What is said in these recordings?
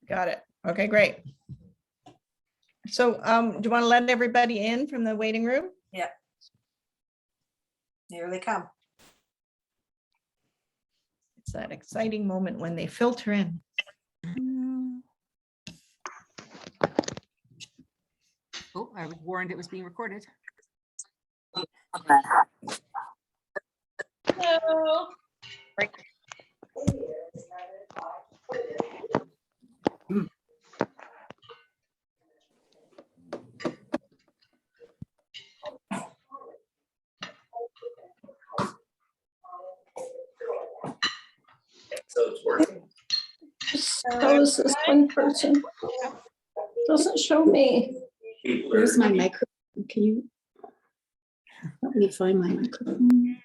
Got it. Okay, great. So do you want to let everybody in from the waiting room? Yeah. Here they come. It's that exciting moment when they filter in. Oh, I was warned it was being recorded. Hello. So it's working. Shows this one person. Doesn't show me. Where's my microphone? Can you let me find my microphone?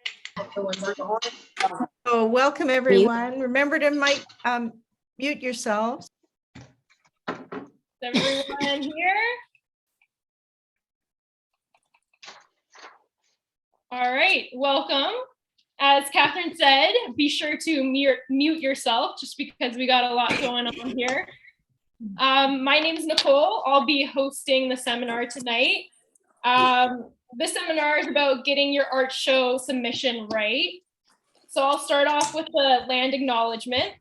So welcome, everyone. Remember to mute yourselves. Is everyone here? All right, welcome. As Catherine said, be sure to mute yourself just because we got a lot going on here. My name is Nicole. I'll be hosting the seminar tonight. This seminar is about getting your art show submission right. So I'll start off with the land acknowledgement.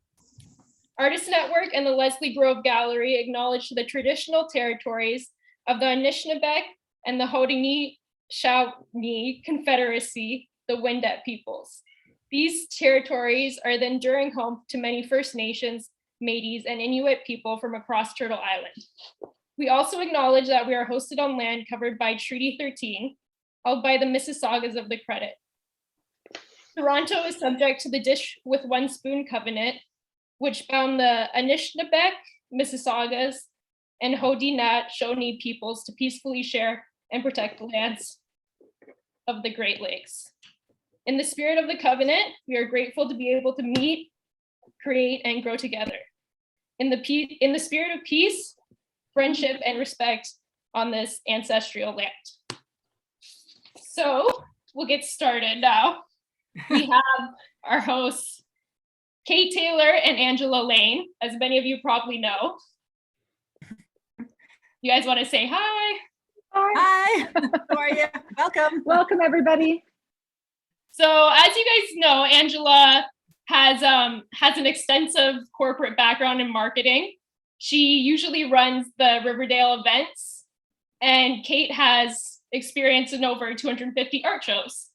Artist Network and the Leslie Grove Gallery acknowledge the traditional territories of the Anishinaabe and the Haudenosaunee Confederacy, the Wendat peoples. These territories are the enduring home to many First Nations, Métis, and Inuit people from across Turtle Island. We also acknowledge that we are hosted on land covered by Treaty 13, held by the Mississaugas of the Credit. Toronto is subject to the Dish with One Spoon Covenant, which bound the Anishinaabe, Mississaugas, and Haudenosaunee peoples to peacefully share and protect the lands of the Great Lakes. In the spirit of the covenant, we are grateful to be able to meet, create, and grow together. In the spirit of peace, friendship, and respect on this ancestral land. So we'll get started now. We have our hosts, Kate Taylor and Angela Lane, as many of you probably know. You guys want to say hi? Hi, how are you? Welcome. Welcome, everybody. So as you guys know, Angela has an extensive corporate background in marketing. She usually runs the Riverdale events, and Kate has experience in over 250 art shows.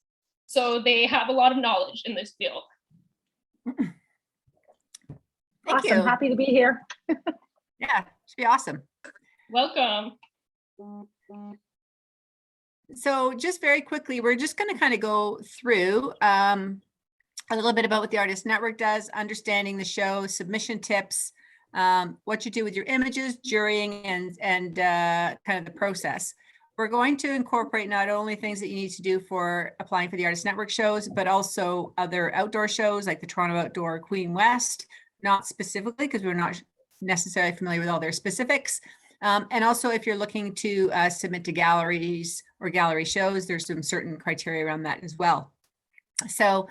So they have a lot of knowledge in this field. Thank Awesome. you. Happy to be here. Yeah, should be awesome. Welcome. So just very quickly, we're just going to kind of go through a little bit about what the Artist Network does, understanding the show, submission tips, what you do with your images, jurying, and kind of the process. We're going to incorporate not only things that you need to do for applying for the Artist Network shows, but also other outdoor shows like the Toronto Outdoor Queen West, not specifically because we're not necessarily familiar with all their specifics. And also if you're looking to submit to galleries or gallery shows, there's some certain criteria around that as well. So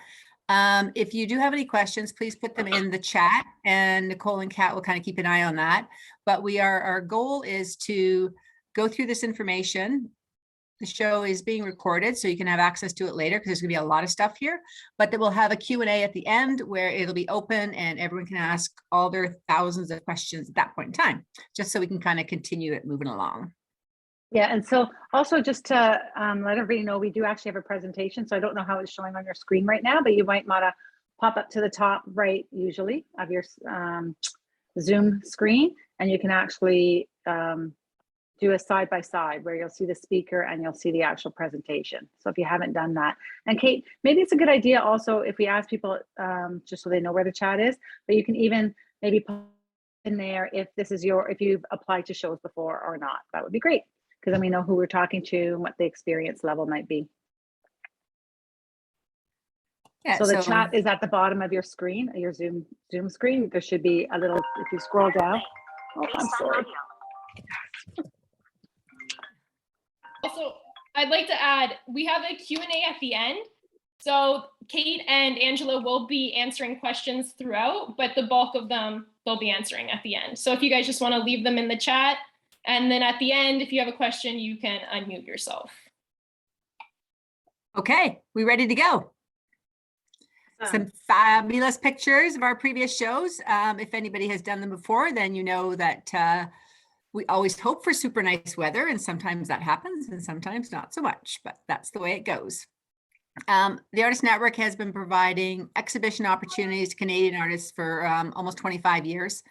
if you do have any questions, please put them in the chat, and Nicole and Kat will kind of keep an eye on that. But our goal is to go through this information. The show is being recorded, so you can have access to it later because there's going to be a lot of stuff here. But then we'll have a Q&A at the end where it'll be open and everyone can ask all their thousands of questions at that point in time, just so we can kind of continue it moving along. Yeah, and so also just to let everybody know, we do actually have a presentation. So I don't know how it's showing on your screen right now, but you might want to pop up to the top right, usually, of your Zoom screen, and you can actually do a side-by-side where you'll see the speaker and you'll see the actual presentation. So if you haven't done that, and Kate, maybe it's a good idea also if we ask people just so they know where the chat is, but you can even maybe put in there if you've applied to shows before or not. That would be great, because then we know who we're talking to and what the experience level might be. Yeah, so the chat is at the bottom of your screen, your Zoom screen. There should be a little, if you scroll down. Oh, I'm sorry. Also, I'd like to add, we have a Q&A at the end. So Kate and Angela will be answering questions throughout, but the bulk of them they'll be answering at the end. So if you guys just want to leave them in the chat, and then at the end, if you have a question, you can unmute yourself. Okay, we ready to go? Some fabulous pictures of our previous shows. If anybody has done them before, then you know that we always hope for super nice weather, and sometimes that happens and sometimes not so much, but that's the way it goes. The Artist Network has been providing exhibition opportunities to Canadian artists for almost 25 years.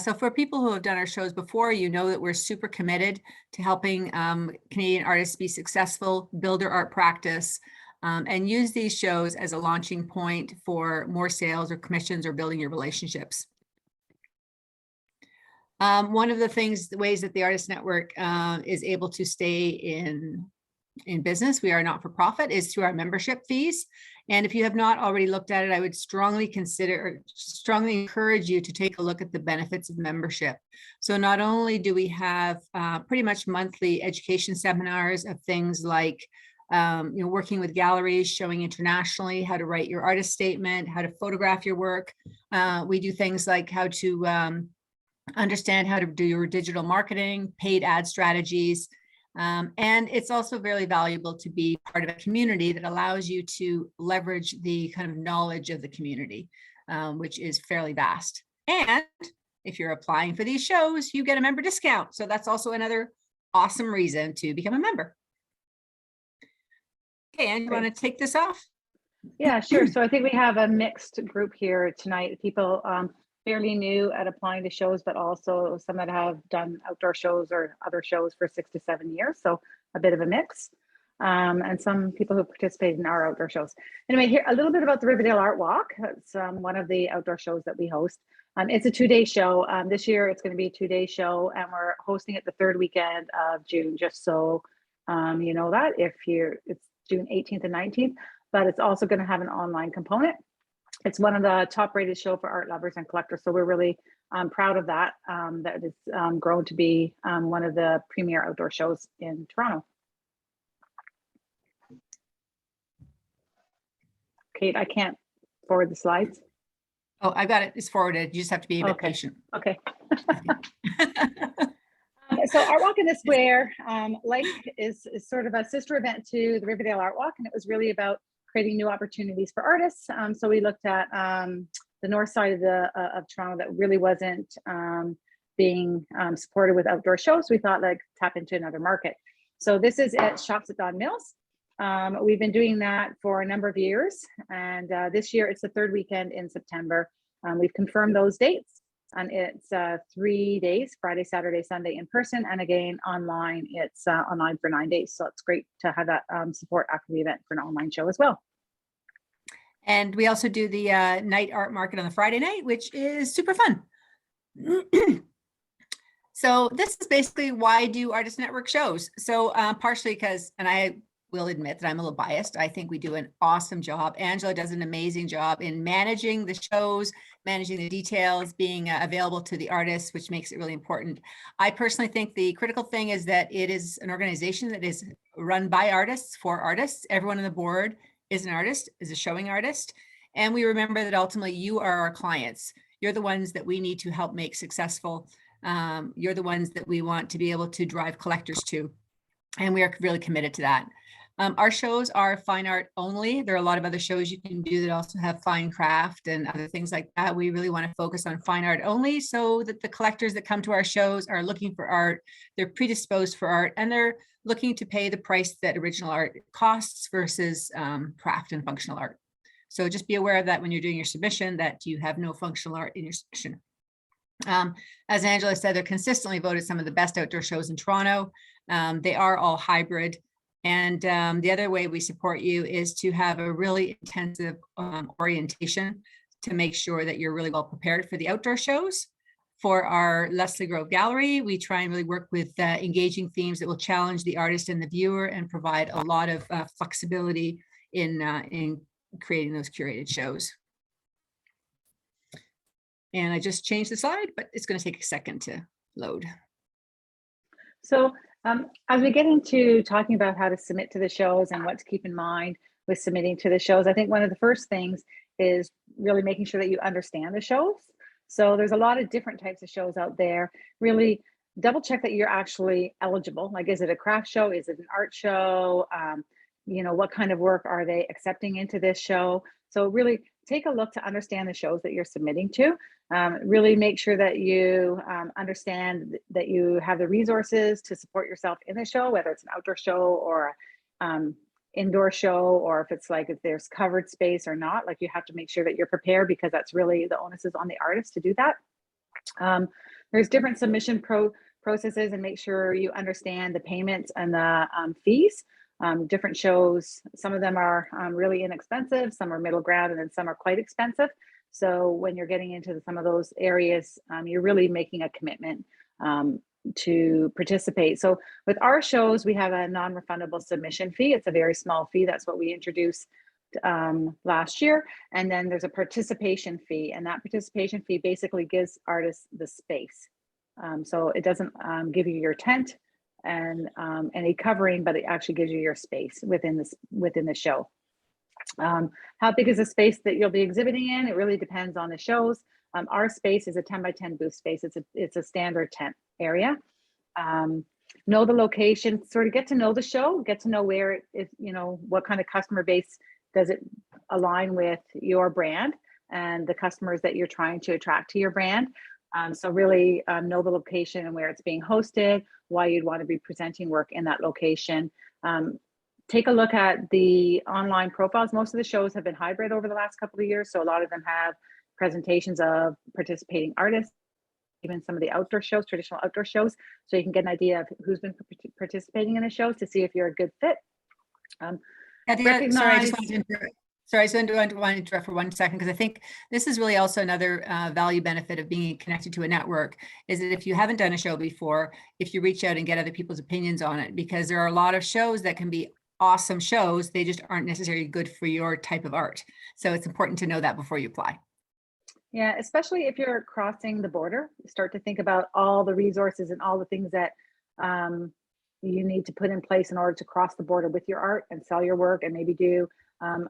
So for people who have done our shows before, you know that we're super committed to helping Canadian artists be successful, build their art practice, and use these shows as a launching point for more sales or commissions or building your relationships. One of the ways that the Artist Network is able to stay in business, we are not for profit, is through our membership fees. And if you have not already looked at it, I would strongly encourage you to take a look at the benefits of membership. So not only do we have pretty much monthly education seminars of things like working with galleries, showing internationally how to write your artist statement, how to photograph your work. We do things like how to understand how to do your digital marketing, paid ad strategies. And it's also very valuable to be part of a community that allows you to leverage the kind of knowledge of the community, which is fairly vast. And if you're applying for these shows, you get a member discount. So that's also another awesome reason to become a member. Okay, and you want to take this off? Yeah, sure. So I think we have a mixed group here tonight. People fairly new at applying to shows, but also some that have done outdoor shows or other shows for 6 to 7 years. So a bit of a mix. And some people who participate in our outdoor shows. Anyway, here a little bit about the Riverdale Art Walk. It's one of the outdoor shows that we host. It's a 2-day show. This year it's going to be a 2-day show, and we're hosting it the 3rd weekend of June, just so you know that it's June 18th and 19th, but it's also going to have an online component. It's one of the top rated show for art lovers and collectors. So we're really proud of that, that it's grown to be one of the premier outdoor shows in Toronto. Kate, I can't forward the slides. Oh, I got it. It's forwarded. You just have to be a bit patient. Okay. So Art Walk in the Square, is sort of a sister event to the Riverdale Art Walk, and it was really about creating new opportunities for artists. So we looked at the north side of Toronto that really wasn't being supported with outdoor shows. We thought tap into another market. So this is at Shops at Don Mills. We've been doing that for a number of years, and this year it's the 3rd weekend in September. We've confirmed those dates. And it's 3 days, Friday, Saturday, Sunday in person. And again, online, it's online for 9 days. So it's great to have that support after the event for an online show as well. And we also do the night art market on the Friday night, which is super fun. So this is basically why do Artist Network shows. So partially because, and I will admit that I'm a little biased. I think we do an awesome job. Angela does an amazing job in managing the shows, managing the details, being available to the artists, which makes it really important. I personally think the critical thing is that it is an organization that is run by artists for artists. Everyone on the board is an artist, is a showing artist. And we remember that ultimately you are our clients. You're the ones that we need to help make successful. You're the ones that we want to be able to drive collectors to. And we are really committed to that. Our shows are fine art only. There are a lot of other shows you can do that also have fine craft and other things like that. We really want to focus on fine art only so that the collectors that come to our shows are looking for art, they're predisposed for art, and they're looking to pay the price that original art costs versus craft and functional art. So just be aware of that when you're doing your submission, that you have no functional art in your submission. As Angela said, they're consistently voted some of the best outdoor shows in Toronto. They are all hybrid. And the other way we support you is to have a really intensive orientation to make sure that you're really well prepared for the outdoor shows. For our Leslie Grove Gallery, we try and really work with engaging themes that will challenge the artist and the viewer and provide a lot of flexibility in creating those curated shows. And I just changed the slide, but it's going to take a second to load. So as we get into talking about how to submit to the shows and what to keep in mind, with submitting to the shows. I think one of the first things is really making sure that you understand the shows. So there's a lot of different types of shows out there. Really double check that you're actually eligible. Like, is it a craft show? Is it an art show? You know, what kind of work are they accepting into this show? So really take a look to understand the shows that you're submitting to. Really make sure that you understand that you have the resources to support yourself in the show, whether it's an outdoor show or indoor show, or if there's covered space or not. Like, you have to make sure that you're prepared, because that's really the onus is on the artist to do that. There's different submission processes, and make sure you understand the payments and the fees. Different shows, some of them are really inexpensive, some are middle ground, and then some are quite expensive. So when you're getting into some of those areas, you're really making a commitment to participate. So with our shows, we have a non-refundable submission fee. It's a very small fee. That's what we introduced last year. And then there's a participation fee, and that participation fee basically gives artists the space. So it doesn't give you your tent and any covering, but it actually gives you your space within the show. How big is the space that you'll be exhibiting in? It really depends on the shows. Our space is a 10 by 10 booth space. It's a standard tent area. Know the location, sort of get to know the show, get to know where it is, you know, what kind of customer base does it align with your brand and the customers that you're trying to attract to your brand. So really know the location and where it's being hosted, why you'd want to be presenting work in that location. Take a look at the online profiles. Most of the shows have been hybrid over the last couple of years. So a lot of them have presentations of participating artists, even some of the outdoor shows, traditional outdoor shows. So you can get an idea of who's been participating in the shows to see if you're a good fit. Sorry, I just wanted to interrupt. Sorry, so I want to interrupt for 1 second, because I think this is really also another value benefit of being connected to a network, is that if you haven't done a show before, if you reach out and get other people's opinions on it, because there are a lot of shows that can be awesome shows, they just aren't necessarily good for your type of art. So it's important to know that before you apply. Yeah, especially if you're crossing the border, start to think about all the resources and all the things that you need to put in place in order to cross the border with your art and sell your work, and maybe do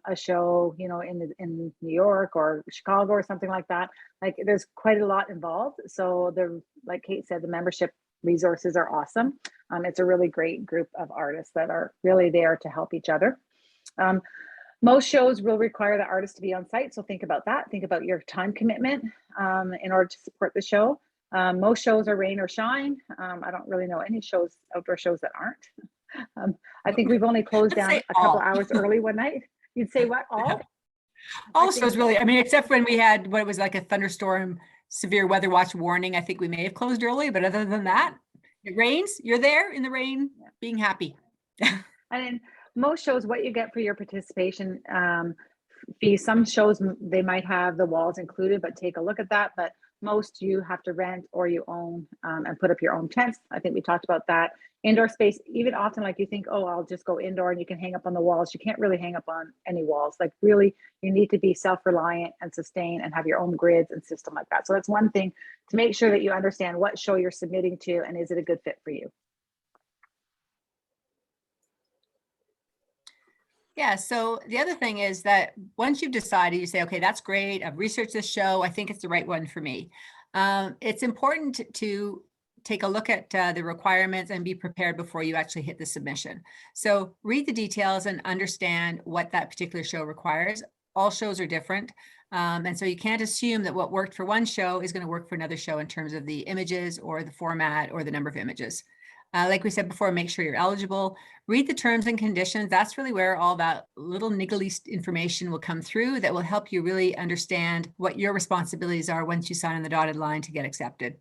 a show, you know, in New York or Chicago or something like that. Like, there's quite a lot involved. So like Kate said, the membership resources are awesome. It's a really great group of artists that are really there to help each other. Most shows will require the artist to be on site. So think about that. Think about your time commitment in order to support the show. Most shows are rain or shine. I don't really know any shows, outdoor shows, that aren't. I think we've only closed down a couple hours early one night. You'd say what? All shows really, I mean, except when we had what was like a thunderstorm, severe weather watch warning, I think we may have closed early, but other than that, it rains, you're there in the rain, being happy. And most shows, what you get for your participation fee, some shows, they might have the walls included, but take a look at that. But most you have to rent or you own and put up your own tents. I think we talked about that. Indoor space, even often, like, you think, oh, I'll just go indoor and you can hang up on the walls. You can't really hang up on any walls. Like, really, you need to be self-reliant and sustain and have your own grids and system like that. So that's one thing, to make sure that you understand what show you're submitting to and is it a good fit for you. Yeah, so the other thing is that once you've decided, you say, okay, that's great, I've researched this show, I think it's the right one for me. It's important to take a look at the requirements and be prepared before you actually hit the submission. So read the details and understand what that particular show requires. All shows are different. And so you can't assume that what worked for one show is going to work for another show in terms of the images or the format or the number of images. Like we said before, make sure you're eligible. Read the terms and conditions. That's really where all that little niggly information will come through that will help you really understand what your responsibilities are once you sign on the dotted line to get accepted.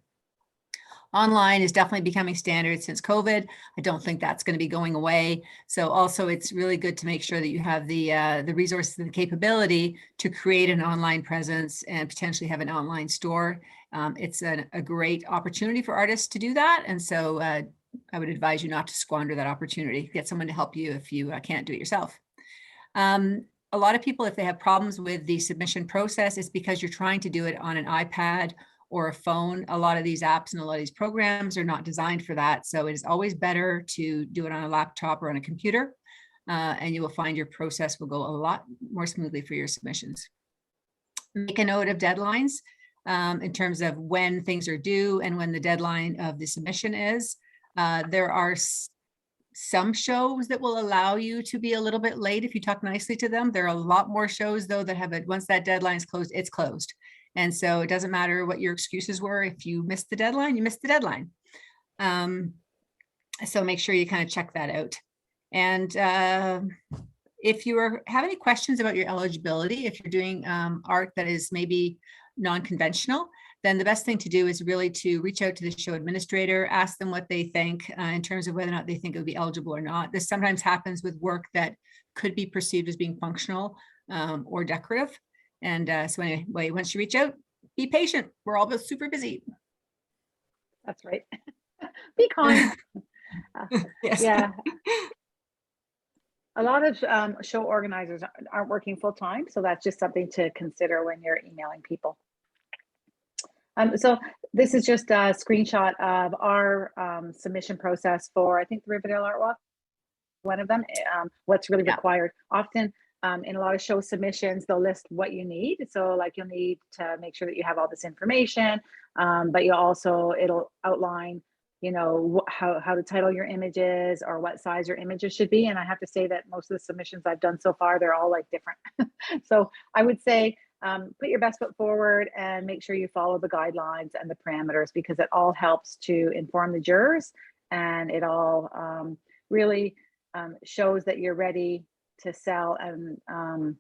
Online is definitely becoming standard since COVID. I don't think that's going to be going away. So also, it's really good to make sure that you have the resources and the capability to create an online presence and potentially have an online store. It's a great opportunity for artists to do that. And so I would advise you not to squander that opportunity. Get someone to help you if you can't do it yourself. A lot of people, if they have problems with the submission process, it's because you're trying to do it on an iPad or a phone. A lot of these apps and a lot of these programs are not designed for that. So it is always better to do it on a laptop or on a computer. and you will find your process will go a lot more smoothly for your submissions. Make a note of deadlines in terms of when things are due and when the deadline of the submission is. There are some shows that will allow you to be a little bit late if you talk nicely to them. There are a lot more shows though that have it, once that deadline is closed, it's closed. And so it doesn't matter what your excuses were. If you missed the deadline, you missed the deadline. So make sure you kind of check that out. And if you have any questions about your eligibility, if you're doing art that is maybe non-conventional, then the best thing to do is really to reach out to the show administrator, ask them what they think in terms of whether or not they think it would be eligible or not. This sometimes happens with work that could be perceived as being functional or decorative. And so anyway, once you reach out, be patient. We're all both super busy. That's right. Be kind. Yes. Yeah. A lot of show organizers aren't working full time, so that's just something to consider when you're emailing people. So this is just a screenshot of our submission process for, I think, the Riverdale Art Walk. One of them, what's really required. Often in a lot of show submissions, they'll list what you need. So like you'll need to make sure that you have all this information, but you also, it'll outline, you know, how to title your images or what size your images should be. And I have to say that most of the submissions I've done so far, they're all like different. So I would say, put your best foot forward and make sure you follow the guidelines and the parameters, because it all helps to inform the jurors, and it all really shows that you're ready to sell and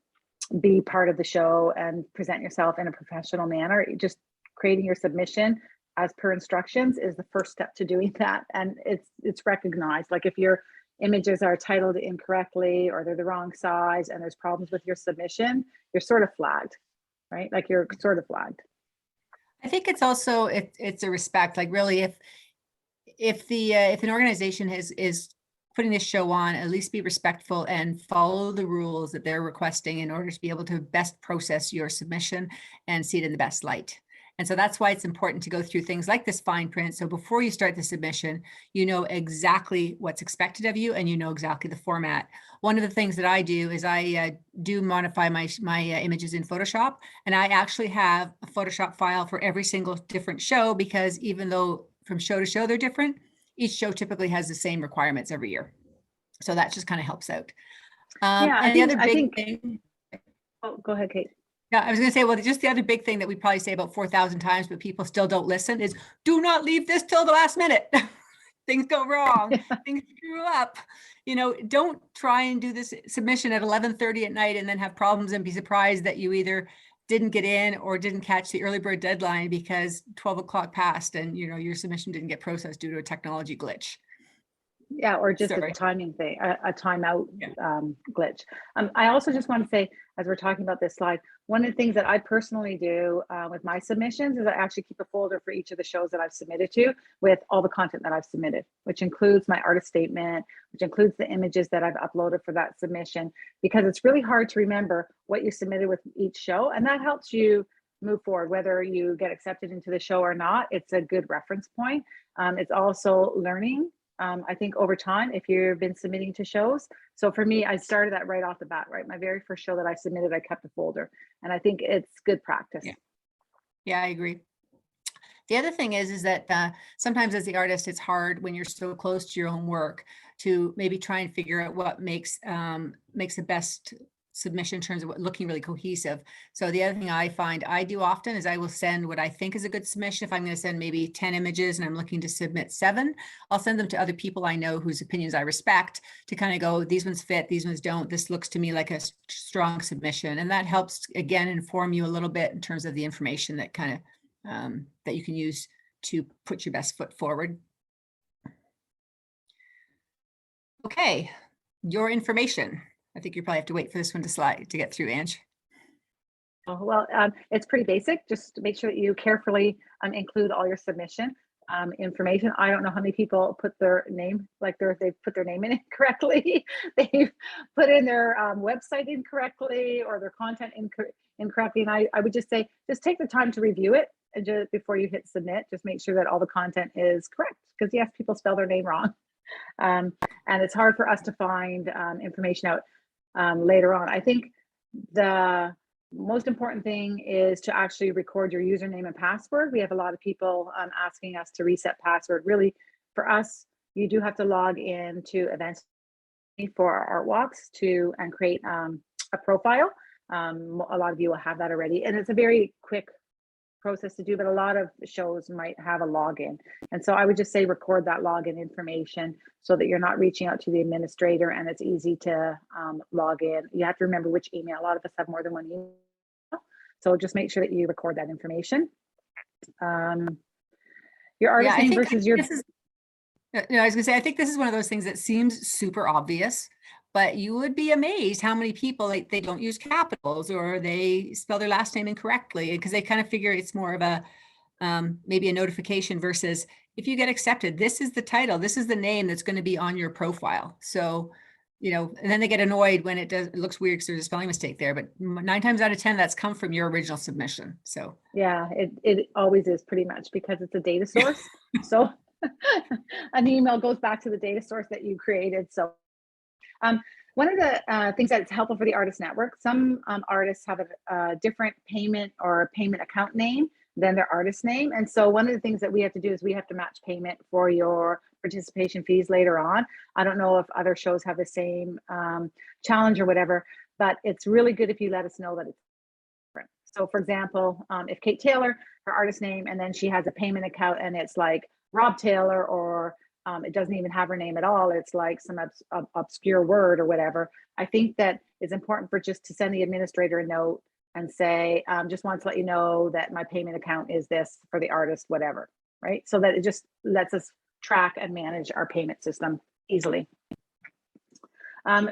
be part of the show and present yourself in a professional manner. Just creating your submission as per instructions is the first step to doing that, and it's recognized. Like if your images are titled incorrectly or they're the wrong size and there's problems with your submission, you're sort of flagged, right? Like you're sort of flagged. I think it's also, it's a respect, like really if an organization is putting this show on, at least be respectful and follow the rules that they're requesting in order to be able to best process your submission and see it in the best light. And so that's why it's important to go through things like this fine print. So before you start the submission, you know exactly what's expected of you and you know exactly the format. One of the things that I do is I do modify my images in Photoshop, and I actually have a Photoshop file for every single different show, because even though from show to show they're different, each show typically has the same requirements every year. So that just kind of helps out. Yeah, and the other big thing. Oh, go ahead, Kate. Yeah, I was going to say, well, just the other big thing that we probably say about 4,000 times, but people still don't listen, is do not leave this till the last minute. Things go wrong, things screw up. You know, don't try and do this submission at 11:30 at night and then have problems and be surprised that you either didn't get in or didn't catch the early bird deadline because 12 o'clock passed and, you know, your submission didn't get processed due to a technology glitch. Yeah, or just Sorry. a timing thing, a timeout glitch. I also just want to say, as we're talking about this slide, one of the things that I personally do with my submissions is I actually keep a folder for each of the shows that I've submitted to with all the content that I've submitted, which includes my artist statement, which includes the images that I've uploaded for that submission, because it's really hard to remember what you submitted with each show. And that helps you move forward, whether you get accepted into the show or not. It's a good reference point. It's also learning. I think over time, if you've been submitting to shows. So for me, I started that right off the bat, right? My very first show that I submitted, I kept a folder, and I think it's good practice. Yeah, I agree. The other thing is that sometimes as the artist, it's hard when you're so close to your own work to maybe try and figure out what makes the best submission in terms of looking really cohesive. So the other thing I find I do often is I will send what I think is a good submission. If I'm going to send maybe 10 images and I'm looking to submit 7, I'll send them to other people I know whose opinions I respect to kind of go, these ones fit, these ones don't. This looks to me like a strong submission. And that helps, again, inform you a little bit in terms of the information that kind of that you can use to put your best foot forward. Okay, your information. I think you probably have to wait for this one to get through, Ange. Oh, well, it's pretty basic. Just make sure that you carefully include all your submission information. I don't know how many people put their name, like they've put their name in incorrectly. They've put in their website incorrectly or their content incorrectly. And I would just say, just take the time to review it and just before you hit submit, just make sure that all the content is correct. Because yes, people spell their name wrong. And it's hard for us to find information out later on. I think the most important thing is to actually record your username and password. We have a lot of people asking us to reset password. Really, for us, you do have to log in to events for our art walks and create a profile. A lot of you will have that already, and it's a very quick process to do, but a lot of shows might have a login. And so I would just say record that login information so that you're not reaching out to the administrator and it's easy to log in. You have to remember which email. A lot of us have more than one email. So just make sure that you record that information. Your artist name versus your... No, I was gonna say, I think this is one of those things that seems super obvious, but you would be amazed how many people, like, they don't use capitals or they spell their last name incorrectly because they kind of figure it's more of a maybe a notification versus if you get accepted, this is the title, this is the name that's going to be on your profile. So, you know, and then they get annoyed when it looks weird because there's a spelling mistake there, but 9 times out of 10, that's come from your original submission. So yeah, it always is pretty much because it's a data source. So an email goes back to the data source that you created. So one of the things that's helpful for the artist network, some artists have a different payment or payment account name than their artist name. And so one of the things that we have to do is we have to match payment for your participation fees later on. I don't know if other shows have the same challenge or whatever, but it's really good if you let us know that it's different. So for example, if Kate Taylor, her artist name, and then she has a payment account and it's like Rob Taylor, or it doesn't even have her name at all, it's like some obscure word or whatever, I think that it's important for just to send the administrator a note and say, just want to let you know that my payment account is this for the artist, whatever, right? So that it just lets us track and manage our payment system easily. And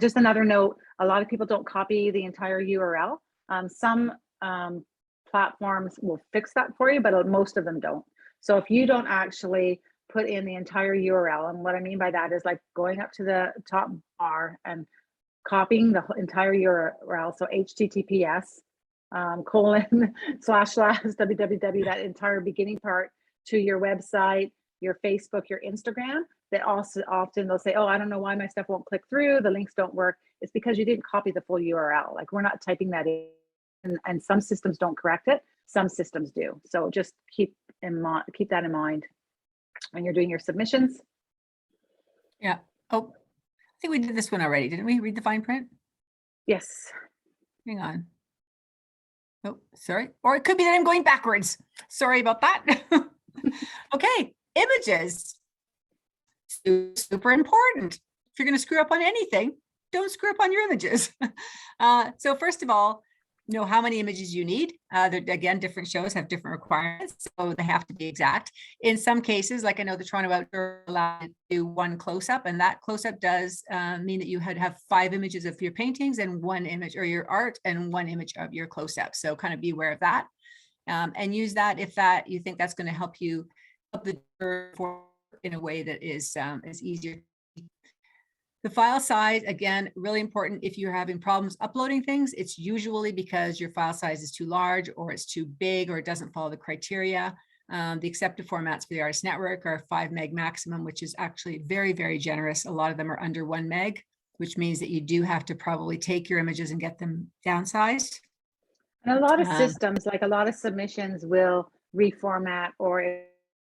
just another note, a lot of people don't copy the entire URL. Some platforms will fix that for you, but most of them don't. So if you don't actually put in the entire URL, and what I mean by that is like going up to the top bar and copying the entire URL. So HTTPS ://www, that entire beginning part to your website, your Facebook, your Instagram. That also often they'll say, oh, I don't know why my stuff won't click through, the links don't work. It's because you didn't copy the full URL. Like, we're not typing that in, and some systems don't correct it, some systems do. So just keep that in mind when you're doing your submissions. yeah. Oh, I think we did this one already. Didn't we read the fine print? Yes. Hang on. Oh, sorry. Or it could be that I'm going backwards. Sorry about that. Okay, images. Super important. If you're going to screw up on anything, don't screw up on your images. So first of all, know how many images you need. Again, different shows have different requirements, so they have to be exact. In some cases, like I know the Toronto Outdoor allowed to do 1 close-up, and that close-up does mean that you had to have 5 images of your paintings and 1 image, or your art and 1 image of your close-up. So kind of be aware of that, and use that if you think that's going to help you up the juror in a way that is easier. The file size, again, really important. If you're having problems uploading things, it's usually because your file size is too large, or it's too big, or it doesn't follow the criteria. The accepted formats for the Artist Network are 5 meg maximum, which is actually very, very generous. A lot of them are under 1 meg, which means that you do have to probably take your images and get them downsized. And a lot of systems, like a lot of submissions, will reformat or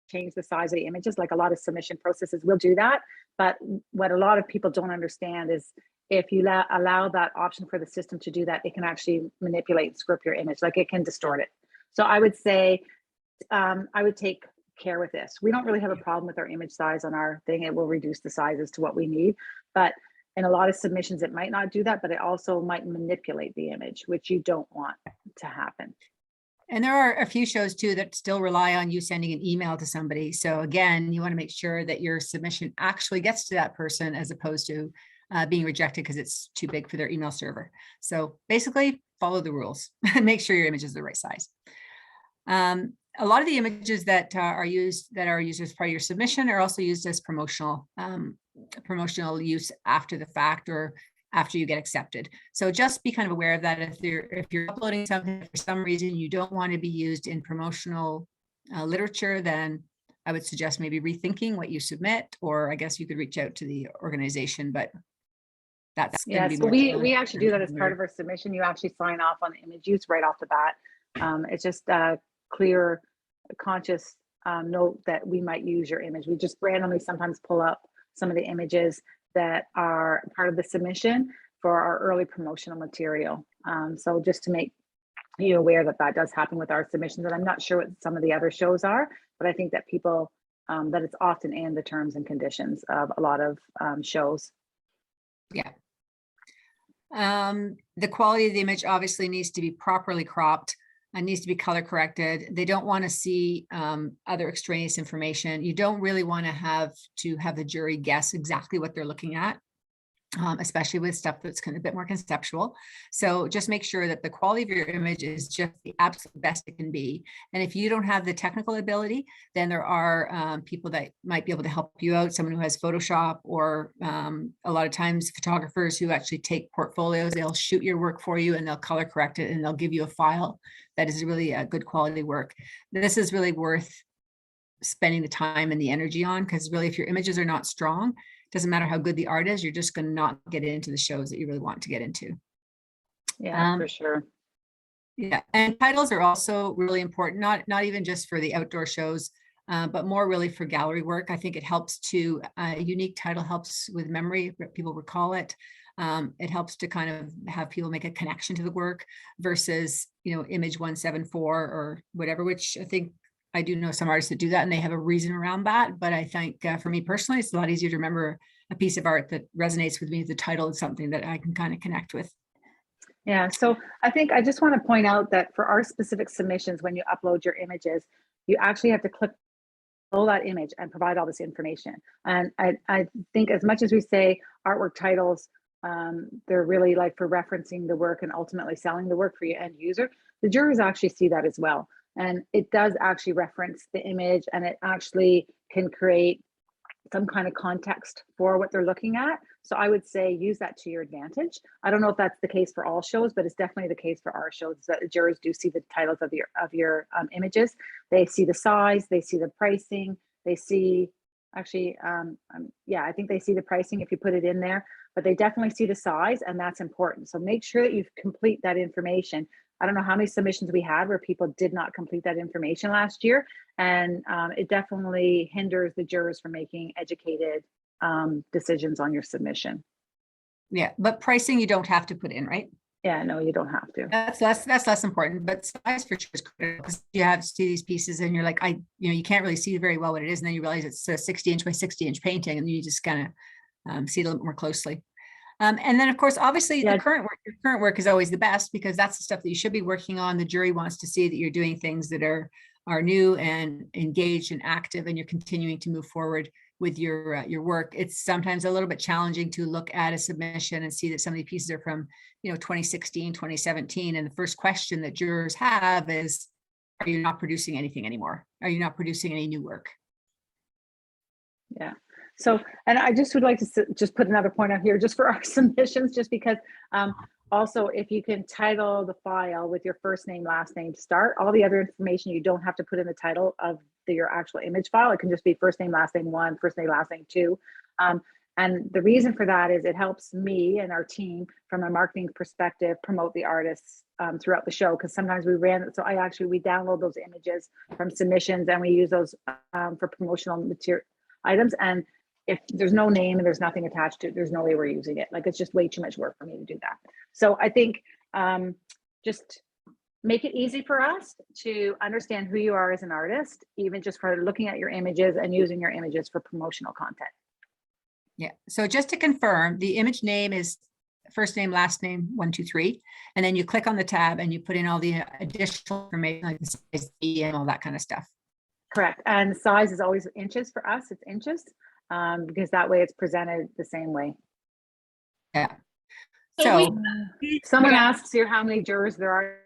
change the size of the images. Like a lot of submission processes will do that. But what a lot of people don't understand is if you allow that option for the system to do that, it can actually manipulate and script your image. Like, it can distort it. So I would say, I would take care with this. We don't really have a problem with our image size on our thing. It will reduce the sizes to what we need. But in a lot of submissions, it might not do that, but it also might manipulate the image, which you don't want to happen. And there are a few shows too that still rely on you sending an email to somebody. So again, you want to make sure that your submission actually gets to that person, as opposed to being rejected because it's too big for their email server. So basically, follow the rules and make sure your image is the right size. A lot of the images that are used as part of your submission are also used as promotional use after the fact, or after you get accepted. So just be kind of aware of that. If you're uploading something for some reason you don't want to be used in promotional literature, then I would suggest maybe rethinking what you submit, or I guess you could reach out to the organization, but that's going Yeah, to be so more. we actually do that as part of our submission. You actually sign off on the image use right off the bat. It's just a clear, conscious note that we might use your image. We just randomly sometimes pull up some of the images that are part of the submission for our early promotional material. So just to make you aware that that does happen with our submissions, and I'm not sure what some of the other shows are, but I think that people, that it's often in the terms and conditions of a lot of shows. Yeah. The quality of the image obviously needs to be properly cropped and needs to be color corrected. They don't want to see other extraneous information. You don't really want to have the jury guess exactly what they're looking at, especially with stuff that's kind of a bit more conceptual. So just make sure that the quality of your image is just the absolute best it can be. And if you don't have the technical ability, then there are people that might be able to help you out. Someone who has Photoshop, or a lot of times photographers who actually take portfolios, they'll shoot your work for you and they'll color correct it and they'll give you a file that is really a good quality work. This is really worth spending the time and the energy on, because really if your images are not strong, doesn't matter how good the art is, you're just going to not get into the shows that you really want to get into. Yeah, for sure. Yeah, and titles are also really important, not even just for the outdoor shows, but more really for gallery work. I think it helps to, a unique title helps with memory, people recall it. It helps to kind of have people make a connection to the work versus, image 174 or whatever, which I think I do know some artists that do that and they have a reason around that. But I think for me personally, it's a lot easier to remember a piece of art that resonates with me. The title is something that I can kind of connect with. Yeah, so I think I just want to point out that for our specific submissions, when you upload your images, you actually have to click below that image and provide all this information. And I think as much as we say artwork titles, they're really like for referencing the work and ultimately selling the work for your end user, the jurors actually see that as well. And it does actually reference the image, and it actually can create some kind of context for what they're looking at. So I would say use that to your advantage. I don't know if that's the case for all shows, but it's definitely the case for our shows, that the jurors do see the titles of your images. They see the size, they see the pricing, they see actually, yeah, I think they see the pricing if you put it in there, but they definitely see the size, and that's important. So make sure that you complete that information. I don't know how many submissions we had where people did not complete that information last year. And it definitely hinders the jurors from making educated decisions on your submission. Yeah, but pricing you don't have to put in, right? Yeah, no, you don't have to. That's less important, but size for sure is critical, because you have to see these pieces and you're like, you can't really see very well what it is. And then you realize it's a 60-inch by 60-inch painting, and you just kind of see it a little bit more closely. And then of course, obviously your current work is always the best, because that's the stuff that you should be working on. The jury wants to see that you're doing things that are new and engaged and active, and you're continuing to move forward with your work. It's sometimes a little bit challenging to look at a submission and see that some of these pieces are from 2016, 2017, and the first question that jurors have is, are you not producing anything anymore? Are you not producing any new work? Yeah. So, and I just would like to just put another point out here just for our submissions, just because also if you can title the file with your first name, last name, start, all the other information you don't have to put in the title of your actual image file. It can just be first name, last name 1, first name, last name 2. And the reason for that is it helps me and our team from a marketing perspective promote the artists throughout the show, because sometimes we download those images from submissions and we use those for promotional material items. And if there's no name and there's nothing attached to it, there's no way we're using it. Like, it's just way too much work for me to do that. So I think just make it easy for us to understand who you are as an artist, even just for looking at your images and using your images for promotional content. Yeah. So just to confirm, the image name is first name, last name, 1, 2, 3. And then you click on the tab and you put in all the additional information, like the size and all that kind of stuff. Correct. And size is always inches for us. It's inches. Because that way it's presented the same way. Yeah. So Someone asks here how many jurors there are.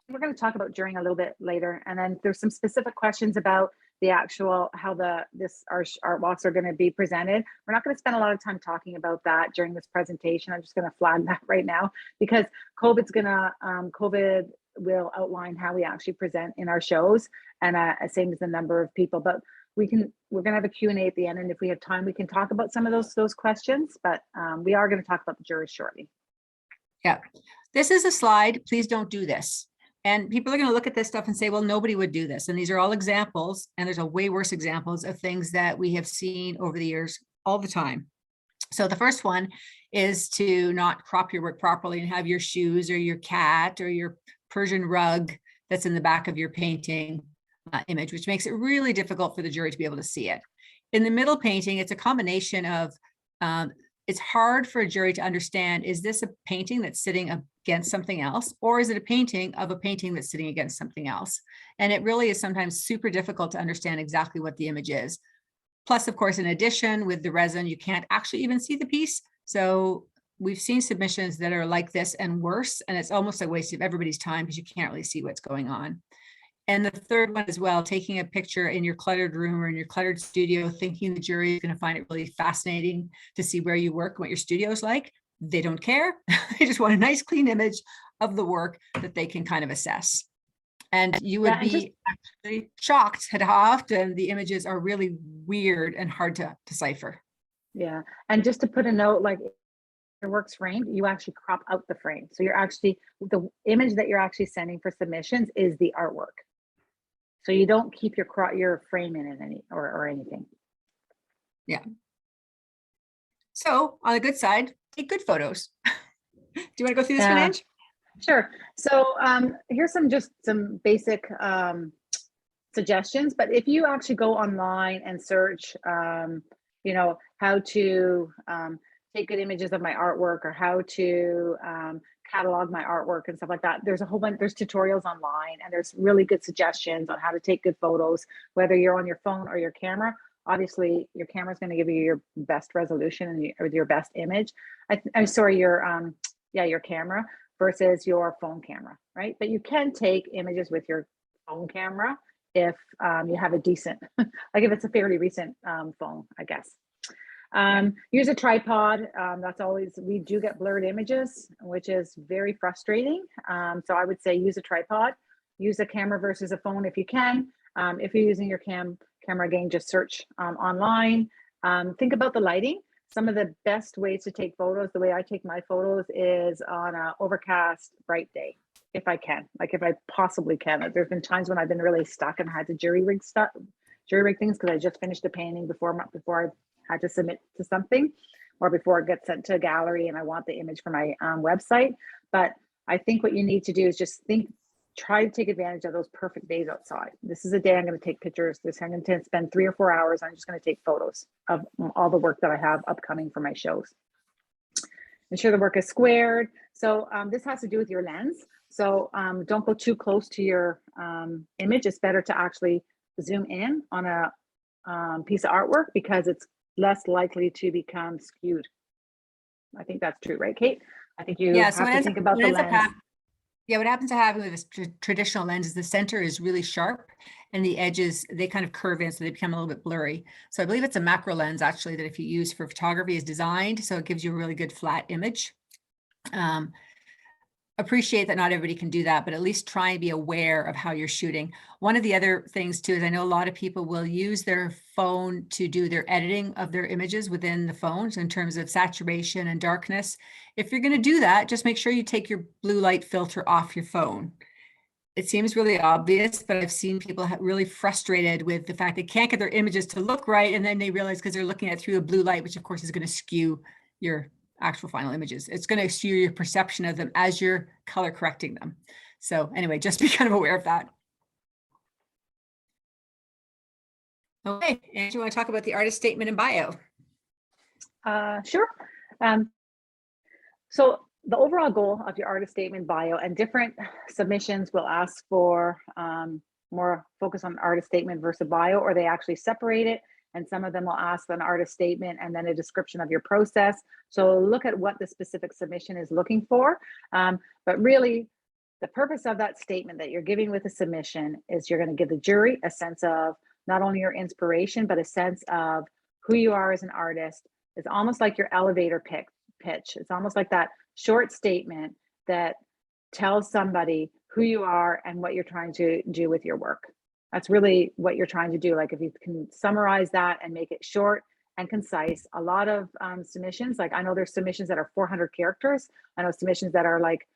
We're going to talk about jurying a little bit later. And then there's some specific questions about the actual, how our art walks are going to be presented. We're not going to spend a lot of time talking about that during this presentation. I'm just going to flag that right now, because COVID will outline how we actually present in our shows, and same as the number of people. But we're gonna have a Q&A at the end, and if we have time, we can talk about some of those questions, but we are gonna talk about the jurors shortly. Yeah, this is a slide. Please don't do this. And people are going to look at this stuff and say, well, nobody would do this. And these are all examples. And there's a way worse examples of things that we have seen over the years all the time. So the first one is to not crop your work properly and have your shoes or your cat or your Persian rug that's in the back of your painting image, which makes it really difficult for the jury to be able to see it. In the middle painting, it's a combination of it's hard for a jury to understand, is this a painting that's sitting against something else, or is it a painting of a painting that's sitting against something else? And it really is sometimes super difficult to understand exactly what the image is. Plus, of course, in addition, with the resin, you can't actually even see the piece. So we've seen submissions that are like this and worse, and it's almost a waste of everybody's time because you can't really see what's going on. And the third one as well, taking a picture in your cluttered room or in your cluttered studio, thinking the jury is going to find it really fascinating to see where you work, what your studio is like. They don't care. They just want a nice, clean image of the work that they can kind of assess. And you would be actually shocked at how often the images are really weird and hard to decipher. Yeah, and just to put a note, like your work's framed, you actually crop out the frame. So you're actually, the image that you're actually sending for submissions is the artwork. So you don't keep your frame in any or anything. Yeah. So on the good side, take good photos. Do you want to go through this one, Ange? Sure. So here's some basic suggestions. But if you actually go online and search, you know, how to take good images of my artwork, or how to catalog my artwork and stuff like that, there's a whole bunch, there's tutorials online, and there's really good suggestions on how to take good photos, whether you're on your phone or your camera. Obviously your camera is going to give you your best resolution and or your best image. I'm sorry, your camera versus your phone camera, right? But you can take images with your phone camera if you have a decent, like if it's a fairly recent phone, I guess. Use a tripod. That's always, we do get blurred images, which is very frustrating. So I would say use a tripod, use a camera versus a phone if you can. If you're using your camera, again, just search online. Think about the lighting. Some of the best ways to take photos, the way I take my photos, is on an overcast, bright day, if I can, like if I possibly can. There's been times when I've been really stuck and had to jury rig things because I just finished a painting before I had to submit to something, or before it gets sent to a gallery and I want the image for my website. But I think what you need to do is just try to take advantage of those perfect days outside. This is a day I'm going to take pictures. I'm going to spend 3 or 4 hours. I'm just going to take photos of all the work that I have upcoming for my shows. Ensure the work is squared. So this has to do with your lens. So don't go too close to your image. It's better to actually zoom in on a piece of artwork because it's less likely to become skewed. I think that's true, right, Kate? I think you have to think about the lens. What happens to having with this traditional lens is the center is really sharp and the edges, they kind of curve in, so they become a little bit blurry. So I believe it's a macro lens actually that if you use for photography is designed, so it gives you a really good flat image. Appreciate that not everybody can do that, but at least try and be aware of how you're shooting. One of the other things too is I know a lot of people will use their phone to do their editing of their images within the phones in terms of saturation and darkness. If you're going to do that, just make sure you take your blue light filter off your phone. It seems really obvious, but I've seen people really frustrated with the fact they can't get their images to look right, and then they realize because they're looking at it through a blue light, which of course is going to skew your actual final images. It's going to skew your perception of them as you're color correcting them. So anyway, just be kind of aware of that. Okay, and you want to talk about the artist statement and bio? Sure. So the overall goal of your artist statement, bio, and different submissions will ask for more focus on artist statement versus bio, or they actually separate it. And some of them will ask an artist statement and then a description of your process. So look at what the specific submission is looking for. But really, the purpose of that statement that you're giving with a submission is you're going to give the jury a sense of not only your inspiration, but a sense of who you are as an artist. It's almost like your elevator pitch. It's almost like that short statement that tells somebody who you are and what you're trying to do with your work. That's really what you're trying to do. Like if you can summarize that and make it short and concise. A lot of submissions, like I know there's submissions that are 400 characters. I know submissions that are like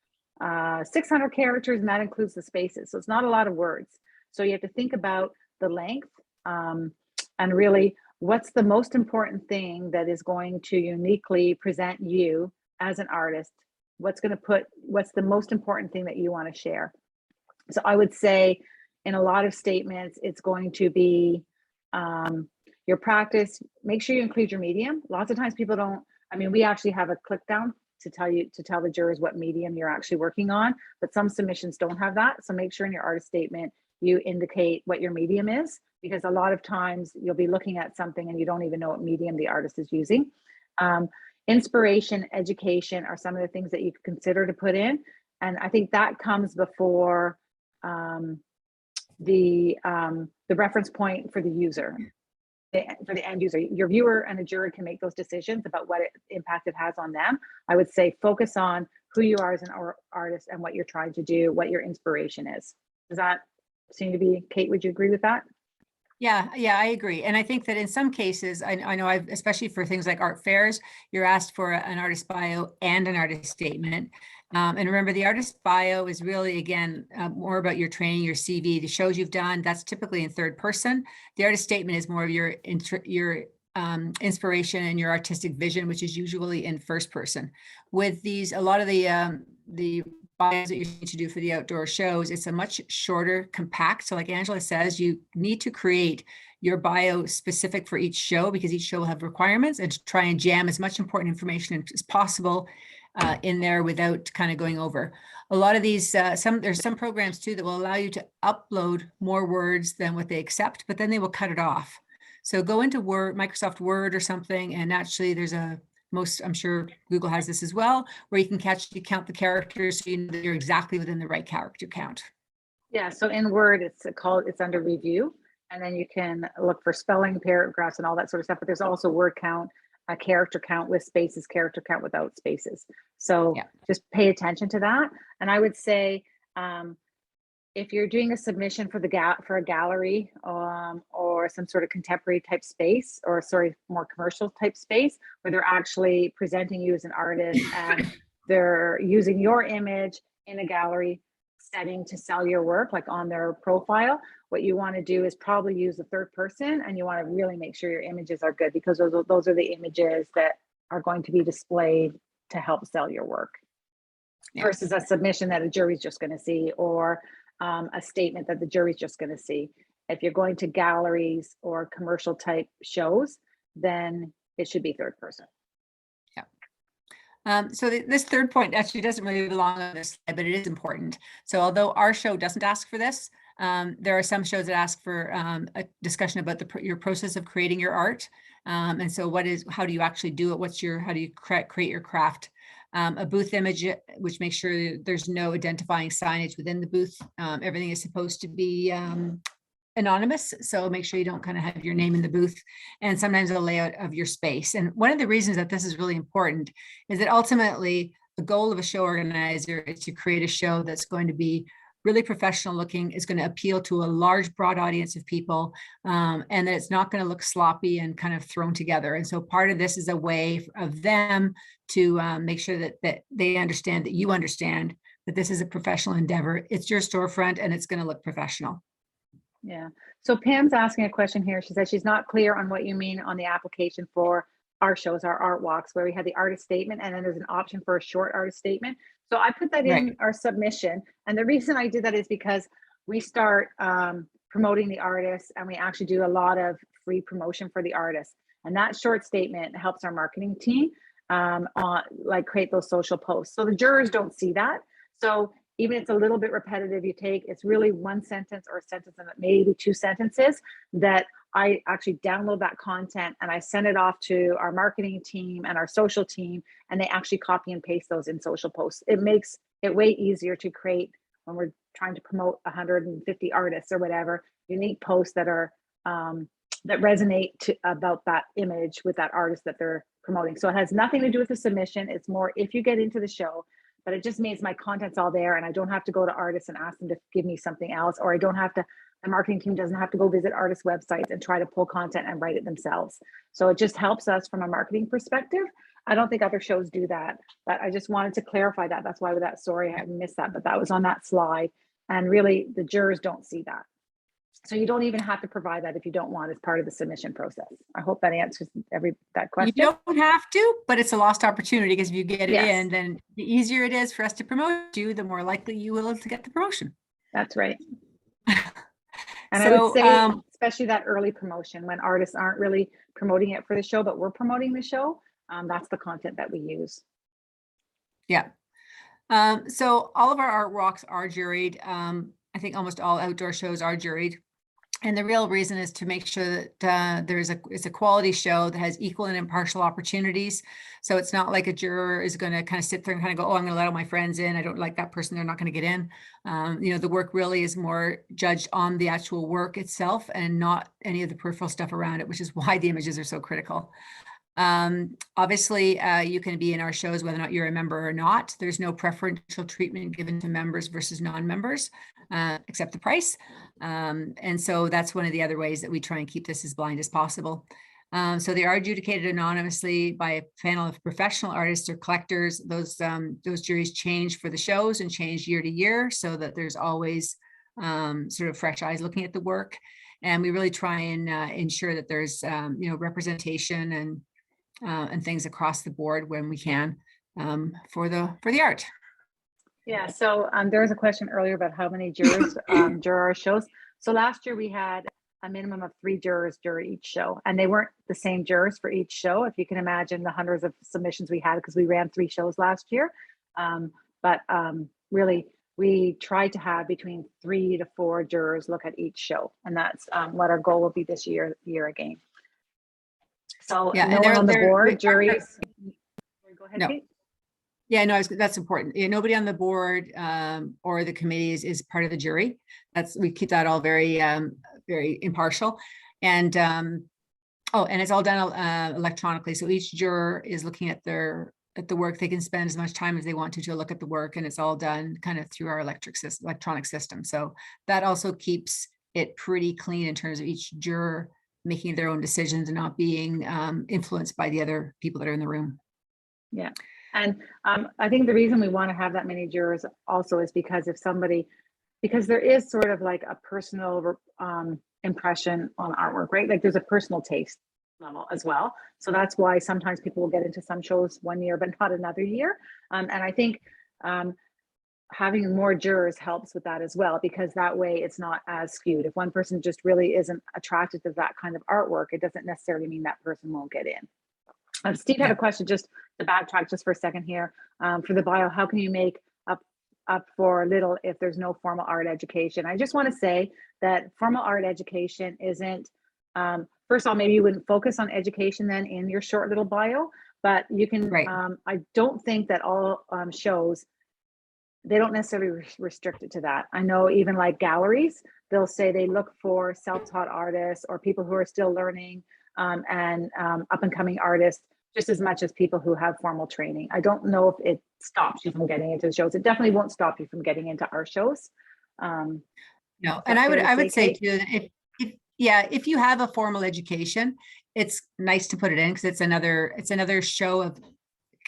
600 characters, and that includes the spaces. So it's not a lot of words. So you have to think about the length and really what's the most important thing that is going to uniquely present you as an artist. What's the most important thing that you want to share? So I would say in a lot of statements, it's going to be your practice. Make sure you include your medium. Lots of times people don't, I mean, we actually have a click down to tell the jurors what medium you're actually working on, but some submissions don't have that. So make sure in your artist statement, you indicate what your medium is, because a lot of times you'll be looking at something and you don't even know what medium the artist is using. Inspiration, education are some of the things that you could consider to put in. And I think that comes before the reference point for the user, for the end user. Your viewer and a juror can make those decisions about what impact it has on them. I would say focus on who you are as an artist and what you're trying to do, what your inspiration is. Does that seem to be, Kate, would you agree with that? Yeah, I agree. And I think that in some cases, I know especially for things like art fairs, you're asked for an artist bio and an artist statement. And remember, the artist bio is really, again, more about your training, your CV, the shows you've done. That's typically in third person. The artist statement is more of your inspiration and your artistic vision, which is usually in first person. With these, a lot of the bios that you need to do for the outdoor shows, it's a much shorter, compact. So like Angela says, you need to create your bio specific for each show, because each show will have requirements, and to try and jam as much important information as possible in there without kind of going over. A lot of these, there's some programs too that will allow you to upload more words than what they accept, but then they will cut it off. So go into Microsoft Word or something, and actually there's I'm sure Google has this as well, where you can count the characters so you know that you're exactly within the right character count. Yeah, so in Word, it's under review, and then you can look for spelling, paragraphs, and all that sort of stuff. But there's also word count, a character count with spaces, character count without spaces. So yeah, just pay attention to that. And I would say, if you're doing a submission for a gallery or some sort of contemporary type space, or more commercial type space, where they're actually presenting you as an artist and they're using your image in a gallery setting to sell your work, like on their profile, what you want to do is probably use the third person, and you want to really make sure your images are good, because those are the images that are going to be displayed to help sell your work, versus a submission that a jury's just going to see, or a statement that the jury's just going to see. If you're going to galleries or commercial type shows, then it should be third person. Yeah. So this third point actually doesn't really belong on this slide, but it is important. So although our show doesn't ask for this, there are some shows that ask for a discussion about your process of creating your art. And so how do you actually do it? How do you create your craft? A booth image, which makes sure there's no identifying signage within the booth. Everything is supposed to be anonymous, so make sure you don't kind of have your name in the booth, and sometimes a layout of your space. And one of the reasons that this is really important is that ultimately the goal of a show organizer is to create a show that's going to be really professional looking, is going to appeal to a large, broad audience of people, and that it's not going to look sloppy and kind of thrown together. And so part of this is a way of them to make sure that they understand, that you understand that this is a professional endeavor. It's your storefront and it's going to look professional. Yeah. So Pam's asking a question here. She said she's not clear on what you mean on the application for our shows, our art walks, where we had the artist statement, and then there's an option for a short artist statement. So I put that in our submission. And the reason I did that is because we start promoting the artists, and we actually do a lot of free promotion for the artists. And that short statement helps our marketing team create those social posts. So the jurors don't see that. So even if it's a little bit repetitive, it's really one sentence or a sentence and maybe two sentences that I actually download that content and I send it off to our marketing team and our social team, and they actually copy and paste those in social posts. It makes it way easier to create when we're trying to promote 150 artists or whatever, unique posts that are that resonate about that image with that artist that they're promoting. So it has nothing to do with the submission. It's more if you get into the show, but it just means my content's all there, and I don't have to go to artists and ask them to give me something else, or I don't have to The marketing team doesn't have to go visit artist websites and try to pull content and write it themselves. So it just helps us from a marketing perspective. I don't think other shows do that, but I just wanted to clarify that. That's why with that, sorry, I missed that, but that was on that slide. And really the jurors don't see that. So you don't even have to provide that if you don't want as part of the submission process. I hope that answers that question. You don't have to, but it's a lost opportunity because if you get it Yes. in, then the easier it is for us to promote you, the more likely you will to get the promotion. That's right. And I So, would say, especially that early promotion when artists aren't really promoting it for the show, but we're promoting the show. That's the content that we use. yeah. So all of our art walks are juried. I think almost all outdoor shows are juried. And the real reason is to make sure that it's a quality show that has equal and impartial opportunities. So it's not like a juror is going to kind of sit there and kind of go, oh, I'm going to let all my friends in. I don't like that person. They're not going to get in. The work really is more judged on the actual work itself and not any of the peripheral stuff around it, which is why the images are so critical. Obviously, you can be in our shows whether or not you're a member or not. There's no preferential treatment given to members versus non-members, except the price. And so that's one of the other ways that we try and keep this as blind as possible. So they are adjudicated anonymously by a panel of professional artists or collectors. Those juries change for the shows and change year to year so that there's always sort of fresh eyes looking at the work. And we really try and ensure that there's representation and things across the board when we can for the art. Yeah, so there was a question earlier about how many jurors juror our shows. So last year we had a minimum of 3 jurors juror each show, and they weren't the same jurors for each show. If you can imagine the hundreds of submissions we had because we ran 3 shows last year. But really, we tried to have between 3 to 4 jurors look at each show, and that's what our goal will be this year again. So Yeah, no and one on the board, juries. Go ahead, No. Kate. Yeah, no, that's important. Nobody on the board or the committees is part of the jury. We keep that all very, very impartial. And and it's all done electronically. So each juror is looking at the work. They can spend as much time as they want to look at the work, and it's all done kind of through our electronic system. So that also keeps it pretty clean in terms of each juror making their own decisions and not being influenced by the other people that are in the room. Yeah. And I think the reason we want to have that many jurors also is because because there is sort of like a personal impression on artwork, right? Like there's a personal taste level as well. So that's why sometimes people will get into some shows one year, but not another year. And I think having more jurors helps with that as well, because that way it's not as skewed. If one person just really isn't attracted to that kind of artwork, it doesn't necessarily mean that person won't get in. Steve had a question, just to backtrack just for a second here. For the bio, how can you make up for little if there's no formal art education? I just want to say that formal art education isn't, first of all, maybe you wouldn't focus on education then in your short little bio, but you can, Right. I don't think that all shows, they don't necessarily restrict it to that. I know even like galleries, they'll say they look for self-taught artists or people who are still learning and up and coming artists just as much as people who have formal training. I don't know if it stops you from getting into the shows. It definitely won't stop you from getting into our shows. No, and I would say too, that if you have a formal education, it's nice to put it in because it's another show of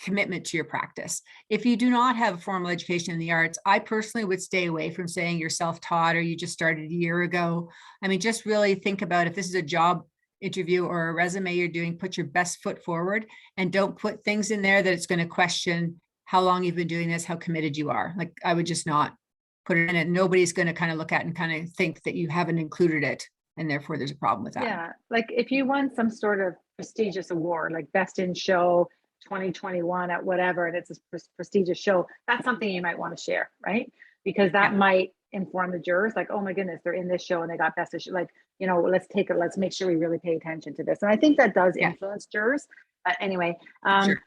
commitment to your practice. If you do not have a formal education in the arts, I personally would stay away from saying you're self-taught or you just started a year ago. I mean, just really think about if this is a job interview or a resume you're doing, put your best foot forward and don't put things in there that it's going to question how long you've been doing this, how committed you are. Like I would just not put it in it. Nobody's going to kind of look at and kind of think that you haven't included it and therefore there's a problem with that. Yeah, like if you won some sort of prestigious award, like Best in Show 2021 at whatever, and it's a prestigious show, that's something you might want to share, right? Because that might inform the jurors, like, oh my goodness, they're in this show and they got best of show. Like, let's make sure we really pay attention to this. And I think that does influence jurors. But anyway, Sure.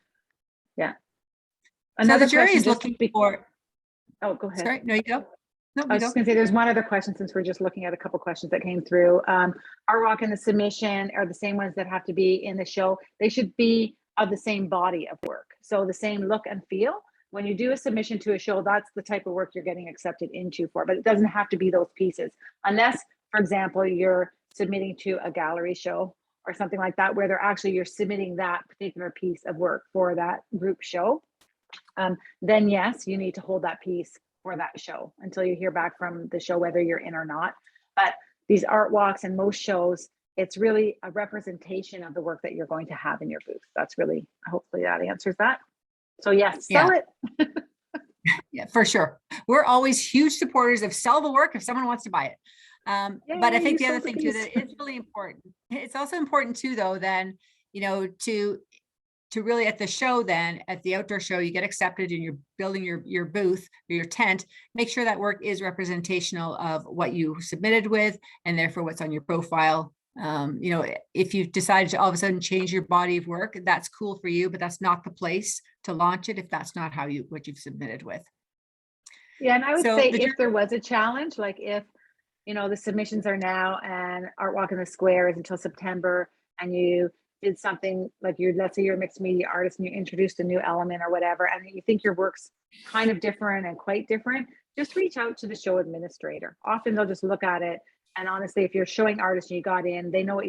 Yeah. So the jury is looking for. Oh, go ahead. Sorry, no, you go. No, I was just going to say, there's one other question since we're just looking at a couple questions that came through. Our rock and the submission are the same ones that have to be in the show. They should be of the same body of work. So the same look and feel. When you do a submission to a show, that's the type of work you're getting accepted into for, but it doesn't have to be those pieces. Unless, for example, you're submitting to a gallery show or something like that, where you're submitting that particular piece of work for that group show, then yes, you need to hold that piece for that show until you hear back from the show whether you're in or not. But these art walks and most shows, it's really a representation of the work that you're going to have in your booth. That's really, hopefully that answers that. So yes, sell it. Yeah, for sure. We're always huge supporters of sell the work if someone wants to buy it. But I Yay, think the you other sold the thing too, piece. that it's really important. It's also important too, though, then, you know, to really at the show, then at the outdoor show, you get accepted and you're building your booth or your tent, make sure that work is representational of what you submitted with and therefore what's on your profile. You know, if you decided to all of a sudden change your body of work, that's cool for you, but that's not the place to launch it if that's not what you've submitted with. Yeah, and I would So say the if there was a challenge, like if, you know, the submissions are now and Art Walk in the Square is until September, and you did something like let's say you're a mixed media artist and you introduced a new element or whatever, and you think your work's kind of different and quite different, just reach out to the show administrator. Often they'll just look at it. And honestly, if you're showing artists and you got in, they know what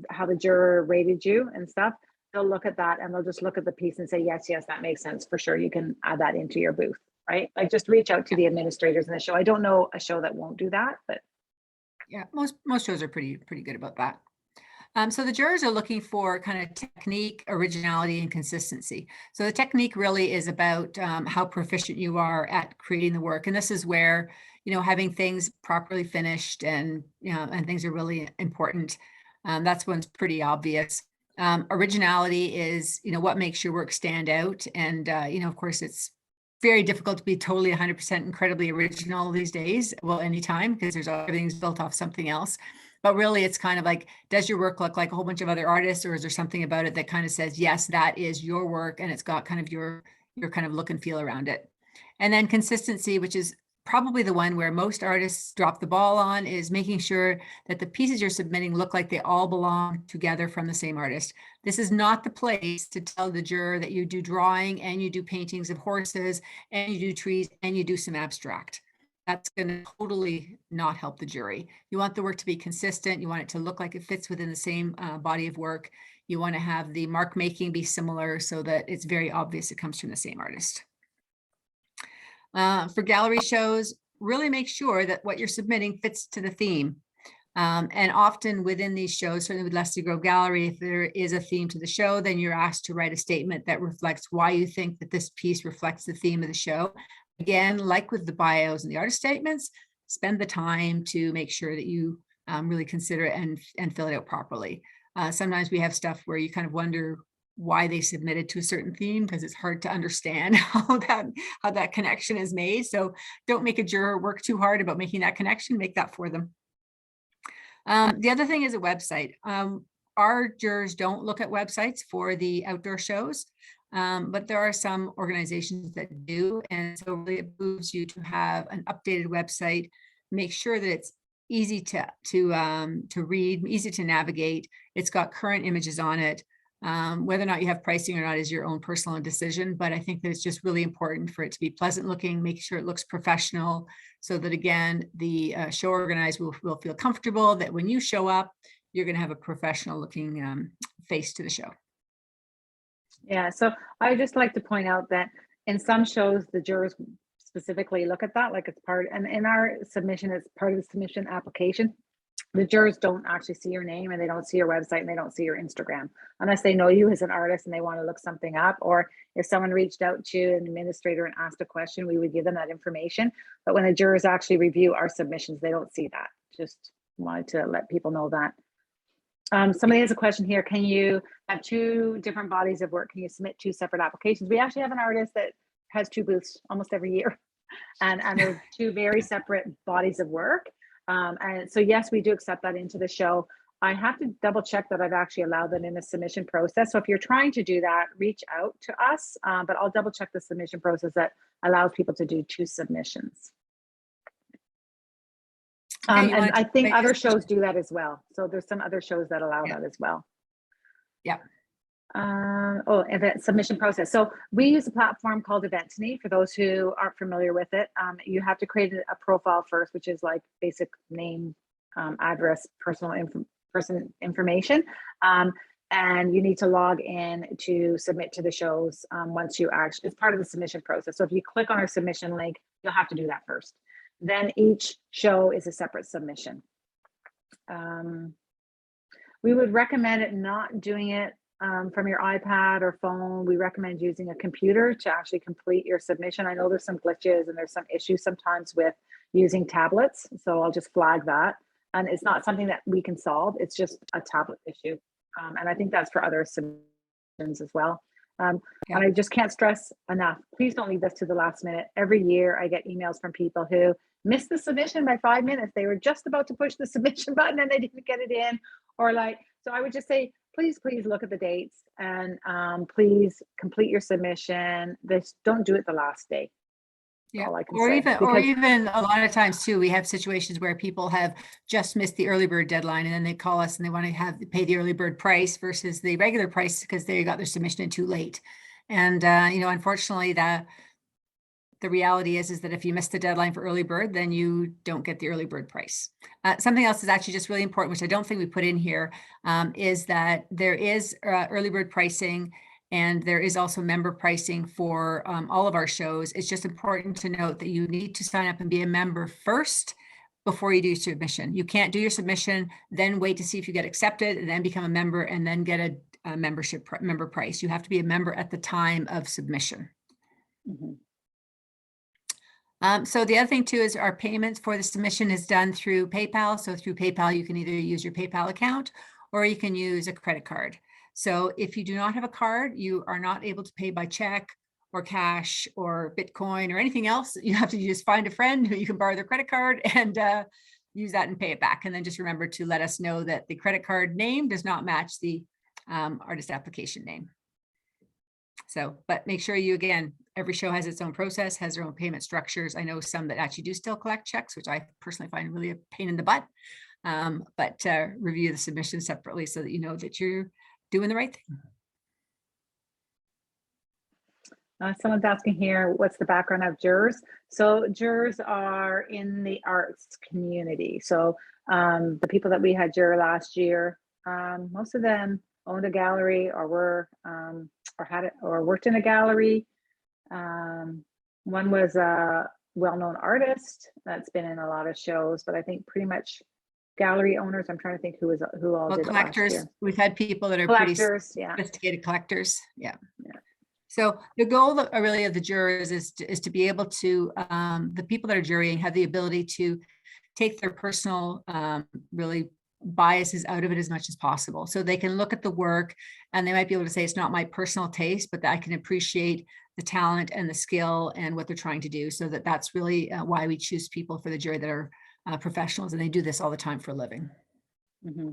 how the juror rated you and stuff. They'll look at that and they'll just look at the piece and say, yes, that makes sense for sure. You can add that into your booth, right? Like just reach out to the administrators in the show. I don't know a show that won't do that, but yeah, most shows are pretty good about that. So the jurors are looking for kind of technique, originality, and consistency. So the technique really is about how proficient you are at creating the work. And this is where, you know, having things properly finished and, you know, and things are really important. That's one's pretty obvious. Originality is, you know, what makes your work stand out. And, you know, of course, it's very difficult to be totally 100% incredibly original these days. Well, anytime, because everything's built off something else. But really, it's kind of like, does your work look like a whole bunch of other artists, or is there something about it that kind of says, yes, that is your work, and it's got kind of your kind of look and feel around it. And then consistency, which is probably the one where most artists drop the ball on, is making sure that the pieces you're submitting look like they all belong together from the same artist. This is not the place to tell the juror that you do drawing and you do paintings of horses and you do trees and you do some abstract. That's going to totally not help the jury. You want the work to be consistent. You want it to look like it fits within the same body of work. You want to have the mark making be similar so that it's very obvious it comes from the same artist. For gallery shows, really make sure that what you're submitting fits to the theme. And often within these shows, certainly with Leslie Grove Gallery, if there is a theme to the show, then you're asked to write a statement that reflects why you think that this piece reflects the theme of the show. Again, like with the bios and the artist statements, spend the time to make sure that you really consider it and fill it out properly. Sometimes we have stuff where you kind of wonder why they submitted to a certain theme, because it's hard to understand how that connection is made. So don't make a juror work too hard about making that connection, make that for them. The other thing is a website. Our jurors don't look at websites for the outdoor shows. But there are some organizations that do. And so really it behooves you to have an updated website, make sure that it's easy to read, easy to navigate. It's got current images on it. Whether or not you have pricing or not is your own personal decision. But I think that it's just really important for it to be pleasant looking, make sure it looks professional, so that again, the show organizer will feel comfortable that when you show up, you're going to have a professional looking face to the show. yeah, so I just like to point out that in some shows, the jurors specifically look at that, like it's part, and in our submission, it's part of the submission application. The jurors don't actually see your name and they don't see your website and they don't see your Instagram unless they know you as an artist and they want to look something up. Or if someone reached out to an administrator and asked a question, we would give them that information. But when the jurors actually review our submissions, they don't see that. Just wanted to let people know that. Somebody has a question here. Can you have two different bodies of work? Can you submit two separate applications? We actually have an artist that has two booths almost every year, and they're two very separate bodies of work. And so, yes, we do accept that into the show. I have to double check that I've actually allowed that in the submission process. So if you're trying to do that, reach out to us, but I'll double check the submission process that allows people to do two submissions. And I think other shows do that as well. So there's some other shows that allow that as well. Yeah. Event submission process. So we use a platform called Eventany. For those who aren't familiar with it, you have to create a profile first, which is like basic name, address, person information. And you need to log in to submit to the shows once you actually, it's part of the submission process. So if you click on our submission link, you'll have to do that first. Then each show is a separate submission. We would recommend it not doing it from your iPad or phone. We recommend using a computer to actually complete your submission. I know there's some glitches and there's some issues sometimes with using tablets. So I'll just flag that. And it's not something that we can solve. It's just a tablet issue. And I think that's for other submissions as well. And I just can't stress enough, please don't leave this to the last minute. Every year I get emails from people who missed the submission by 5 minutes. They were just about to push the submission button and they didn't get it in, or like, so I would just say, please look at the dates and please complete your submission. Don't do it the last day. Yeah, All I can or say, even a lot of times too, we have situations where people have just missed the early bird deadline and then they call us and they want to pay the early bird price versus the regular price because they got their submission in too late. And unfortunately, the reality is that if you miss the deadline for early bird, then you don't get the early bird price. Something else is actually just really important, which I don't think we put in here, is that there is early bird pricing. And there is also member pricing for all of our shows. It's just important to note that you need to sign up and be a member first before you do your submission. You can't do your submission, then wait to see if you get accepted, and then become a member and then get a member price. You have to be a member at the time of submission. Mhm. So the other thing too is our payments for the submission is done through PayPal. So through PayPal, you can either use your PayPal account or you can use a credit card. So if you do not have a card, you are not able to pay by check or cash or Bitcoin or anything else. You have to just find a friend who you can borrow their credit card and use that and pay it back. And then just remember to let us know that the credit card name does not match the artist application name. So, but make sure you, again, every show has its own process, has their own payment structures. I know some that actually do still collect checks, which I personally find really a pain in the butt. But review the submission separately so that you know that you're doing the right thing. Someone's asking here, what's the background of jurors? So jurors are in the arts community. So the people that we had juror last year, most of them owned a gallery or were or worked in a gallery. One was a well-known artist that's been in a lot of shows, but I think pretty much gallery owners. I'm trying to think who all did Collectors. it last year. We've had people that are Collectors, pretty yeah. sophisticated collectors. Yeah. Yeah. So the goal really of the jurors is to be able to, the people that are jurying have the ability to take their personal really biases out of it as much as possible. So they can look at the work and they might be able to say, it's not my personal taste, but that I can appreciate the talent and the skill and what they're trying to do. So that's really why we choose people for the jury that are professionals, and they do this all the time for a living. Mm-hmm.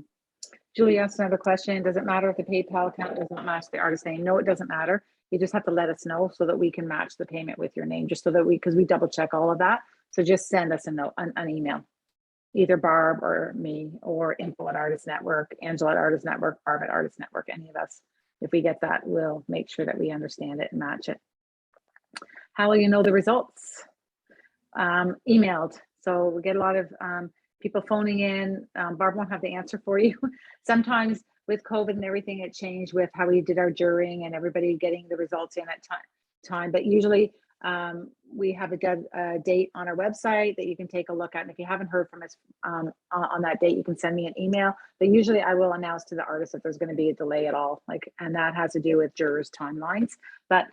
Julie asked another question. Does it matter if the PayPal account doesn't match the artist name? No, it doesn't matter. You just have to let us know so that we can match the payment with your name, just so that because we double check all of that. So just send us a note, an email, either Barb or me, or info at Artist Network, Angela at Artist Network, Barb at Artist Network, any of us. If we get that, we'll make sure that we understand it and match it. How will you know the results? Emailed. So we get a lot of people phoning in. Barb won't have the answer for you. Sometimes with COVID and everything, it changed with how we did our jurying and everybody getting the results in at time. But usually we have a date on our website that you can take a look at. And if you haven't heard from us on that date, you can send me an email. But usually I will announce to the artist if there's going to be a delay at all, and that has to do with jurors' timelines. But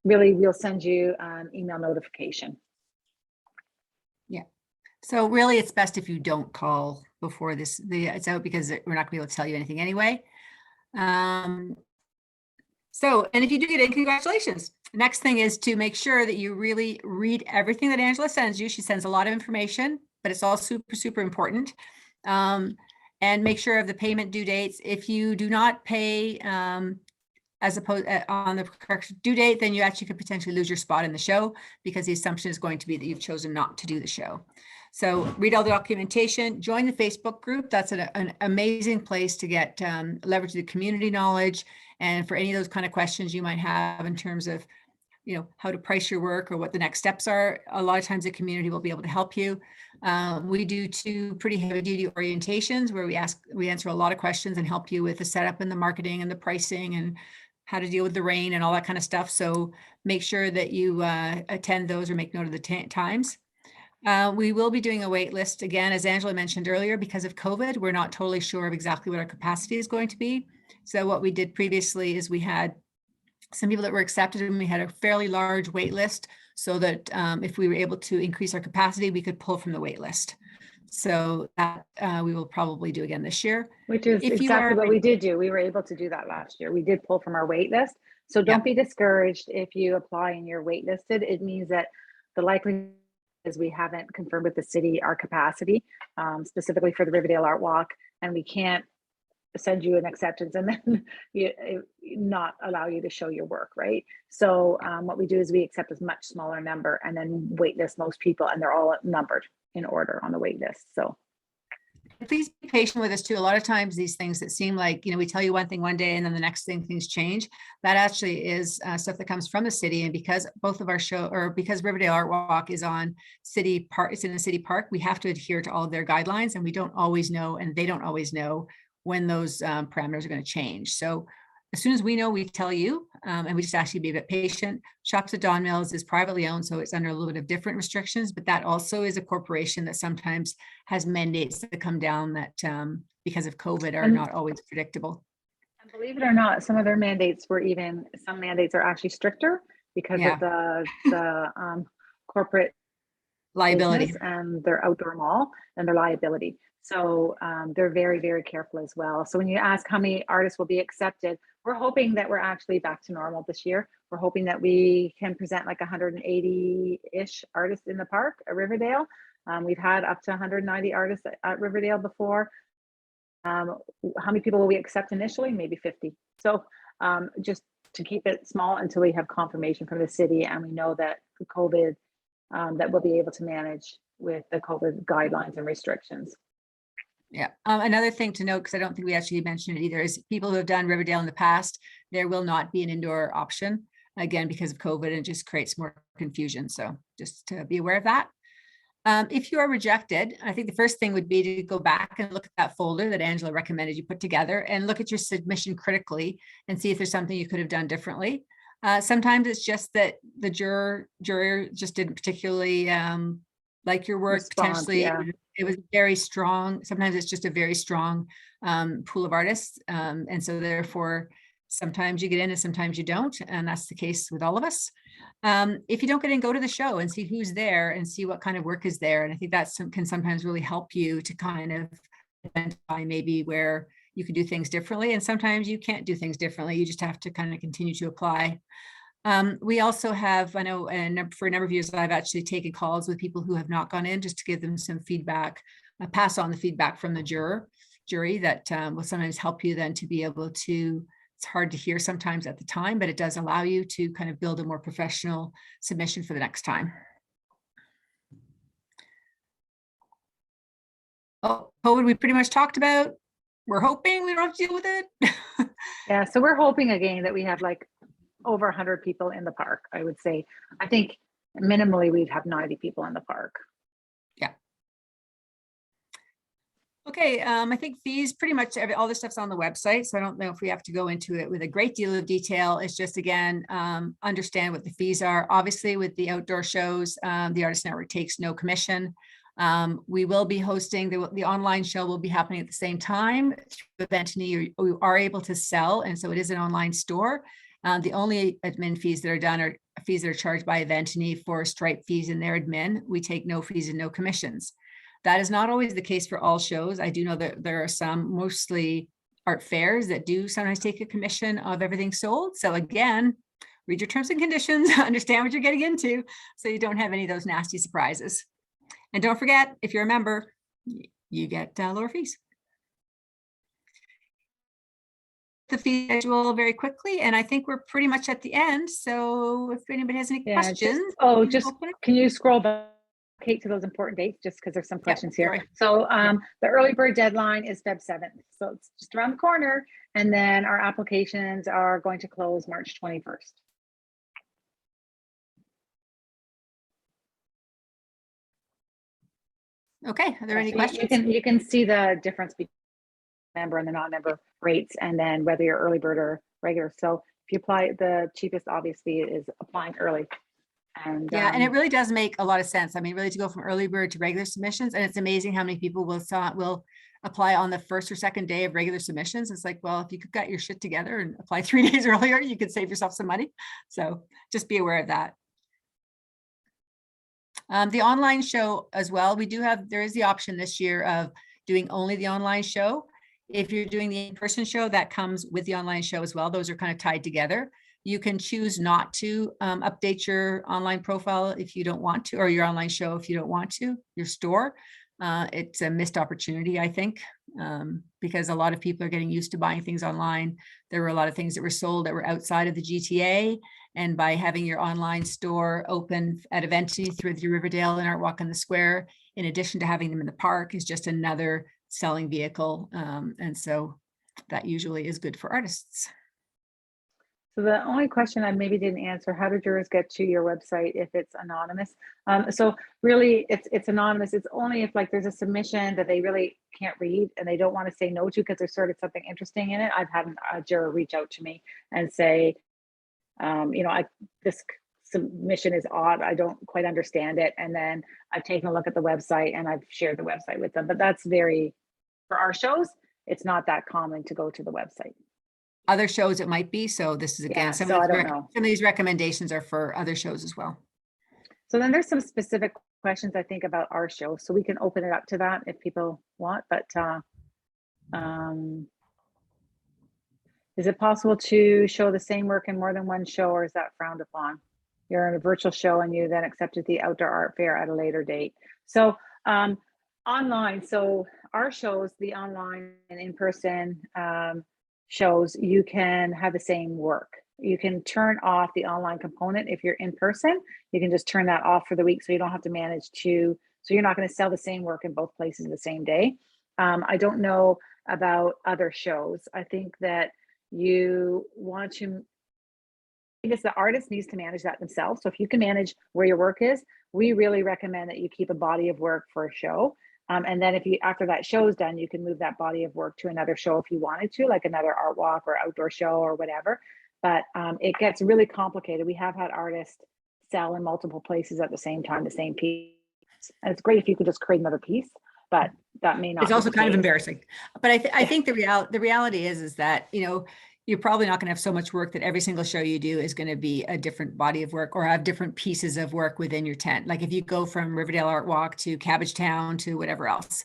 really, we'll send you an email notification. Yeah. So really, it's best if you don't call before it's out, because we're not gonna be able to tell you anything anyway. So, and if you do get in, congratulations. Next thing is to make sure that you really read everything that Angela sends you. She sends a lot of information, but it's all super, super important. And make sure of the payment due dates. If you do not pay as opposed on the correct due date, then you actually could potentially lose your spot in the show, because the assumption is going to be that you've chosen not to do the show. So read all the documentation, join the Facebook group. That's an amazing place to get leverage the community knowledge. And for any of those kind of questions you might have in terms of how to price your work or what the next steps are, a lot of times the community will be able to help you. We do 2 pretty heavy duty orientations where we answer a lot of questions and help you with the setup and the marketing and the pricing and how to deal with the rain and all that kind of stuff. So make sure that you attend those or make note of the times. We will be doing a wait list again, as Angela mentioned earlier, because of COVID, we're not totally sure of exactly what our capacity is going to be. So what we did previously is we had some people that were accepted and we had a fairly large wait list so that if we were able to increase our capacity, we could pull from the wait list. So that we will probably do again this year. Which is If you exactly are- what we did do. We were able to do that last year. We did pull from our wait list. So don't be discouraged if you apply and you're waitlisted. It means that the likelihood is we haven't confirmed with the city our capacity, specifically for the Riverdale Art Walk, and we can't send you an acceptance and then not allow you to show your work, right? So what we do is we accept a much smaller number and then waitlist most people, and they're all numbered in order on the wait list. So please be patient with us too. A lot of times these things that seem like, we tell you one thing one day and then the next thing things change. That actually is stuff that comes from the city. And because both of our because Riverdale Art Walk is on city park, it's in a city park, we have to adhere to all of their guidelines, and we don't always know, and they don't always know when those parameters are going to change. So as soon as we know, we tell you, and we just ask you to be a bit patient. Shops at Don Mills is privately owned, so it's under a little bit of different restrictions, but that also is a corporation that sometimes has mandates that come down that because of COVID are not always predictable. and believe it or not, some of their mandates some mandates are actually stricter because of the corporate Liability. business and their outdoor mall and their liability. So they're very, very careful as well. So when you ask how many artists will be accepted, we're hoping that we're actually back to normal this year. We're hoping that we can present like 180-ish artists in the park at Riverdale. We've had up to 190 artists at Riverdale before. How many people will we accept initially? Maybe 50. So just to keep it small until we have confirmation from the city and we know that the COVID, that we'll be able to manage with the COVID guidelines and restrictions. Yeah. Another thing to note, because I don't think we actually mentioned it either, is people who have done Riverdale in the past, there will not be an indoor option, again, because of COVID, and it just creates more confusion. So just to be aware of that. If you are rejected, I think the first thing would be to go back and look at that folder that Angela recommended you put together and look at your submission critically and see if there's something you could have done differently. Sometimes it's just that the juror just didn't particularly like your work. Response, Potentially yeah. it was very strong. Sometimes it's just a very strong pool of artists. And so therefore, sometimes you get in and sometimes you don't. And that's the case with all of us. If you don't get in, go to the show and see who's there and see what kind of work is there. And I think that can sometimes really help you to kind of identify maybe where you can do things differently. And sometimes you can't do things differently. You just have to kind of continue to apply. We also have, I know, and for a number of years, I've actually taken calls with people who have not gone in just to give them some feedback, pass on the feedback from the jury that will sometimes help you then to be able to, it's hard to hear sometimes at the time, but it does allow you to kind of build a more professional submission for the next time. Oh, COVID, we pretty much talked about. We're hoping we don't have to deal with it. Yeah, so we're hoping again that we have like over 100 people in the park, I would say. I think minimally we'd have 90 people in the park. Yeah. Okay, I think fees, pretty much all this stuff's on the website, so I don't know if we have to go into it with a great deal of detail. It's just, again, understand what the fees are. Obviously, with the outdoor shows, the Artist Network takes no commission. We will be hosting, the online show will be happening at the same time. Through Eventini, you are able to sell, and so it is an online store. The only admin fees that are done are fees that are charged by Eventini for Stripe fees in their admin. We take no fees and no commissions. That is not always the case for all shows. I do know that there are some, mostly art fairs, that do sometimes take a commission of everything sold. So again, read your terms and conditions, understand what you're getting into, so you don't have any of those nasty surprises. And don't forget, if you're a member, you get lower fees. The fee schedule very quickly, and I think we're pretty much at the end. So if anybody has any questions. Can you scroll back, Kate, to those important dates, just because there's some questions here. Sorry. So the early bird deadline is Feb 7th. So it's just around the corner. And then our applications are going to close March 21st. Okay, are there any So questions? you can see the difference between member and the non-member rates, and then whether you're early bird or regular. So if you apply, the cheapest obviously is applying early. And Yeah, and it really does make a lot of sense. I mean, really to go from early bird to regular submissions, and it's amazing how many people will apply on the first or second day of regular submissions. It's like, well, if you could get your shit together and apply 3 days earlier, you could save yourself some money. So just be aware of that. The online show as well, there is the option this year of doing only the online show. If you're doing the in-person show, that comes with the online show as well. Those are kind of tied together. You can choose not to update your online profile if you don't want to, or your online show if you don't want to, your store. It's a missed opportunity, I think, because a lot of people are getting used to buying things online. There were a lot of things that were sold that were outside of the GTA. And by having your online store open at Eventy through the Riverdale and Art Walk in the Square, in addition to having them in the park, is just another selling vehicle. And so that usually is good for artists. so the only question I maybe didn't answer, how do jurors get to your website if it's anonymous? So really it's anonymous. It's only if like there's a submission that they really can't read and they don't want to say no to because there's sort of something interesting in it. I've had a juror reach out to me and say, this submission is odd. I don't quite understand it. And then I've taken a look at the website and I've shared the website with them. But that's for our shows, it's not that common to go to the website. Other shows it might be. So this is again, Yeah, some so of I these don't know. some of these recommendations are for other shows as well. So then there's some specific questions I think about our show. So we can open it up to that if people want, but is it possible to show the same work in more than one show, or is that frowned upon? You're in a virtual show and you then accepted the outdoor art fair at a later date. So online, so our shows, the online and in-person shows, you can have the same work. You can turn off the online component if you're in person. You can just turn that off for the week so you don't have to manage so you're not going to sell the same work in both places the same day. I don't know about other shows. I think that you want to, I guess the artist needs to manage that themselves. So if you can manage where your work is, we really recommend that you keep a body of work for a show. And then after that show is done, you can move that body of work to another show if you wanted to, like another art walk or outdoor show or whatever. But it gets really complicated. We have had artists sell in multiple places at the same time, the same piece. And it's great if you could just create another piece, but that may not. It's also kind of embarrassing, but I think the reality is that, you're probably not going to have so much work that every single show you do is going to be a different body of work or have different pieces of work within your tent. Like if you go from Riverdale Art Walk to Cabbage Town to whatever else.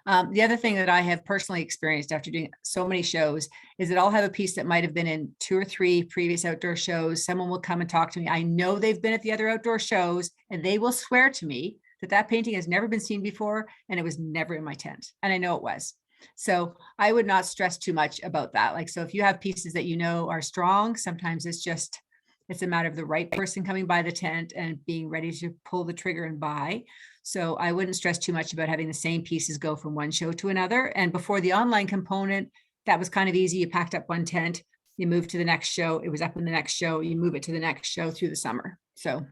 The other thing that I have personally experienced after doing so many shows is that I'll have a piece that might have been in 2 or 3 previous outdoor shows. Someone will come and talk to me. I know they've been at the other outdoor shows and they will swear to me that painting has never been seen before and it was never in my tent. And I know it was. So I would not stress too much about that. Like, so if you have pieces that are strong, sometimes it's a matter of the right person coming by the tent and being ready to pull the trigger and buy. So I wouldn't stress too much about having the same pieces go from one show to another. And before the online component, that was kind of easy. You packed up one tent, you moved to the next show. It was up in the next show. You move it to the next show through the summer. So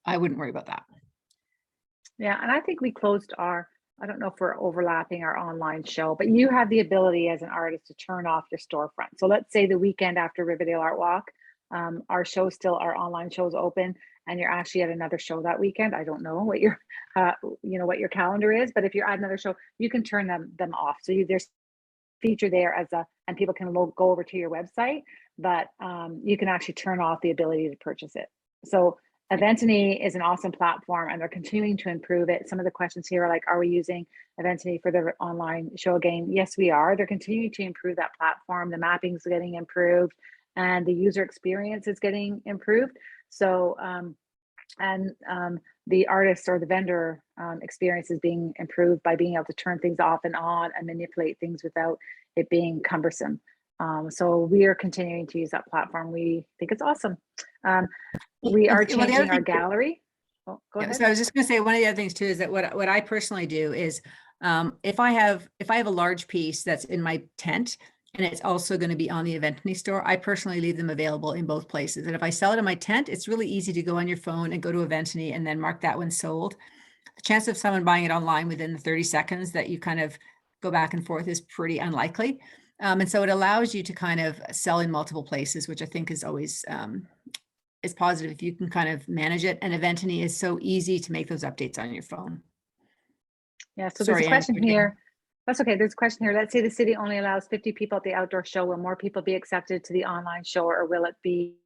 I wouldn't worry about that. Yeah, and I think we closed I don't know if we're overlapping our online show, but you have the ability as an artist to turn off your storefront. So let's say the weekend after Riverdale Art Walk, our online show's open and you're actually at another show that weekend. I don't know what your, what your calendar is, but if you're at another show, you can turn them off. So there's a feature there and people can go over to your website, but you can actually turn off the ability to purchase it. So Eventy is an awesome platform and they're continuing to improve it. Some of the questions here are like, are we using Eventy for the online show again? Yes, we are. They're continuing to improve that platform. The mapping is getting improved and the user experience is getting improved. So, the artist or the vendor experience is being improved by being able to turn things off and on and manipulate things without it being cumbersome. So we are continuing to use that platform. We think it's awesome. We are changing our gallery. Oh, go ahead. So I was just going to say, one of the other things too is that what I personally do is if I have a large piece that's in my tent and it's also going to be on the Eventy store, I personally leave them available in both places. And if I sell it in my tent, it's really easy to go on your phone and go to Eventy and then mark that one sold. The chance of someone buying it online within the 30 seconds that you kind of go back and forth is pretty unlikely. And so it allows you to kind of sell in multiple places, which I think is always is positive if you can kind of manage it. And Eventany is so easy to make those updates on your phone. Yeah, so Sorry, there's a question Anne, here. That's okay. There's a question here. Let's say the city only allows 50 people at the outdoor show. Will more people be accepted to the online show, or will it be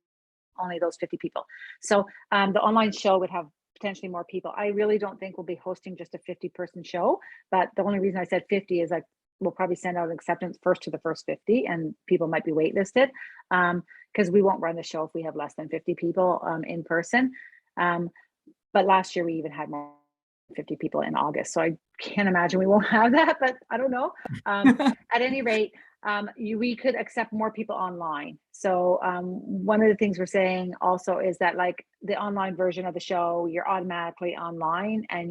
only those 50 people? So the online show would have potentially more people. I really don't think we'll be hosting just a 50-person show, but the only reason I said 50 is like we'll probably send out an acceptance first to the first 50, and people might be waitlisted because we won't run the show if we have less than 50 people in person. But last year we even had more than 50 people in August, so I can't imagine we won't have that, but I don't know. At any rate, we could accept more people online. So one of the things we're saying also is that like the online version of the show, you're automatically online, and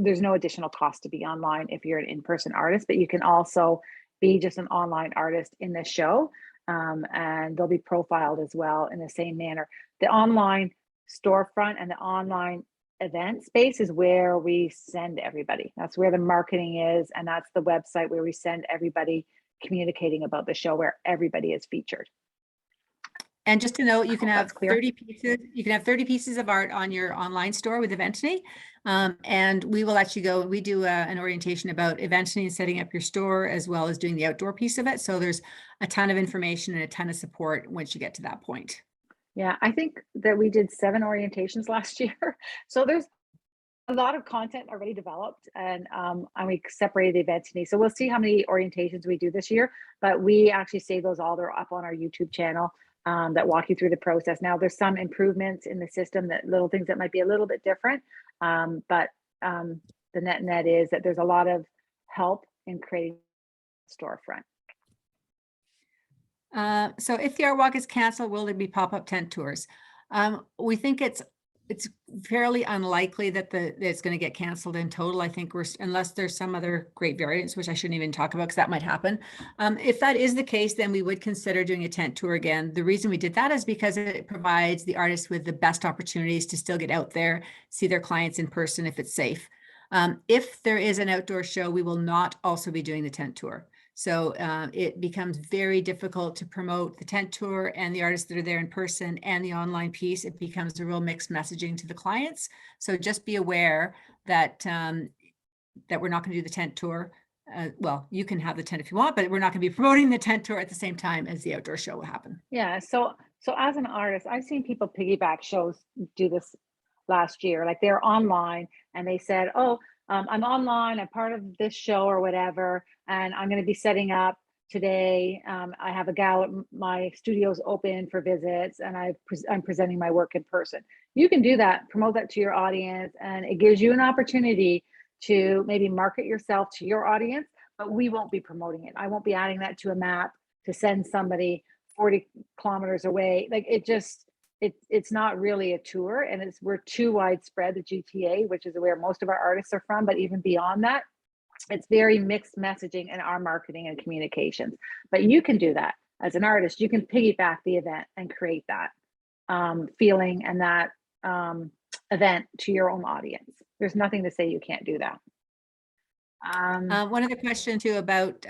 there's no additional cost to be online if you're an in-person artist, but you can also be just an online artist in the show, and they'll be profiled as well in the same manner. The online storefront and the online event space is where we send everybody. That's where the marketing is, and that's the website where we send everybody communicating about the show, where everybody is featured. And just to note, you can have that's clear. 30 pieces. You can have 30 pieces of art on your online store with Eventany, and we will let you go. We do an orientation about Eventany and setting up your store, as well as doing the outdoor piece of it. So there's a ton of information and a ton of support once you get to that point. Yeah, I think that we did 7 orientations last year. So there's a lot of content already developed, and we separated the Eventany. So we'll see how many orientations we do this year, but we actually save those all. They're up on our YouTube channel that walk you through the process. Now there's some improvements in the system, that little things that might be a little bit different, but the net is that there's a lot of help in creating a storefront. So if the art walk is canceled, will there be pop-up tent tours? We think it's fairly unlikely that it's going to get canceled in total. I think unless there's some other great variants, which I shouldn't even talk about because that might happen. If that is the case, then we would consider doing a tent tour again. The reason we did that is because it provides the artists with the best opportunities to still get out there, see their clients in person if it's safe. If there is an outdoor show, we will not also be doing the tent tour. So it becomes very difficult to promote the tent tour and the artists that are there in person and the online piece. It becomes a real mixed messaging to the clients. So just be aware that that we're not going to do the tent tour. Well, you can have the tent if you want, but we're not going to be promoting the tent tour at the same time as the outdoor show will happen. Yeah. So as an artist, I've seen people piggyback shows do this last year. Like they're online and they said, oh, I'm online, I'm part of this show or whatever, and I'm going to be setting up today. I have a gallery, my studio's open for visits, and I'm presenting my work in person. You can do that, promote that to your audience, and it gives you an opportunity to maybe market yourself to your audience, but we won't be promoting it. I won't be adding that to a map to send somebody 40 kilometers away. Like it's not really a tour, and we're too widespread, the GTA, which is where most of our artists are from, but even beyond that, it's very mixed messaging in our marketing and communications. But you can do that as an artist. You can piggyback the event and create that feeling and that event to your own audience. There's nothing to say you can't do that. One other question too about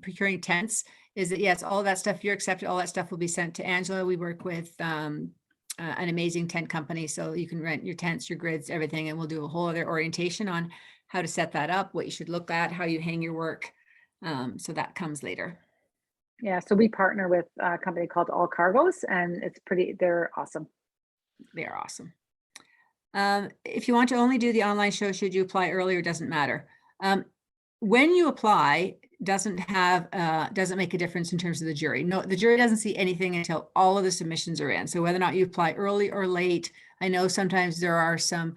procuring tents is that yes, all of that stuff you're accepted, all that stuff will be sent to Angela. We work with an amazing tent company, so you can rent your tents, your grids, everything, and we'll do a whole other orientation on how to set that up, what you should look at, how you hang your work. So that comes later. Yeah, so we partner with a company called All Cargos, and they're awesome. They are awesome. If you want to only do the online show, should you apply early or doesn't matter? When you apply, doesn't make a difference in terms of the jury. No, the jury doesn't see anything until all of the submissions are in. So whether or not you apply early or late, I know sometimes there are some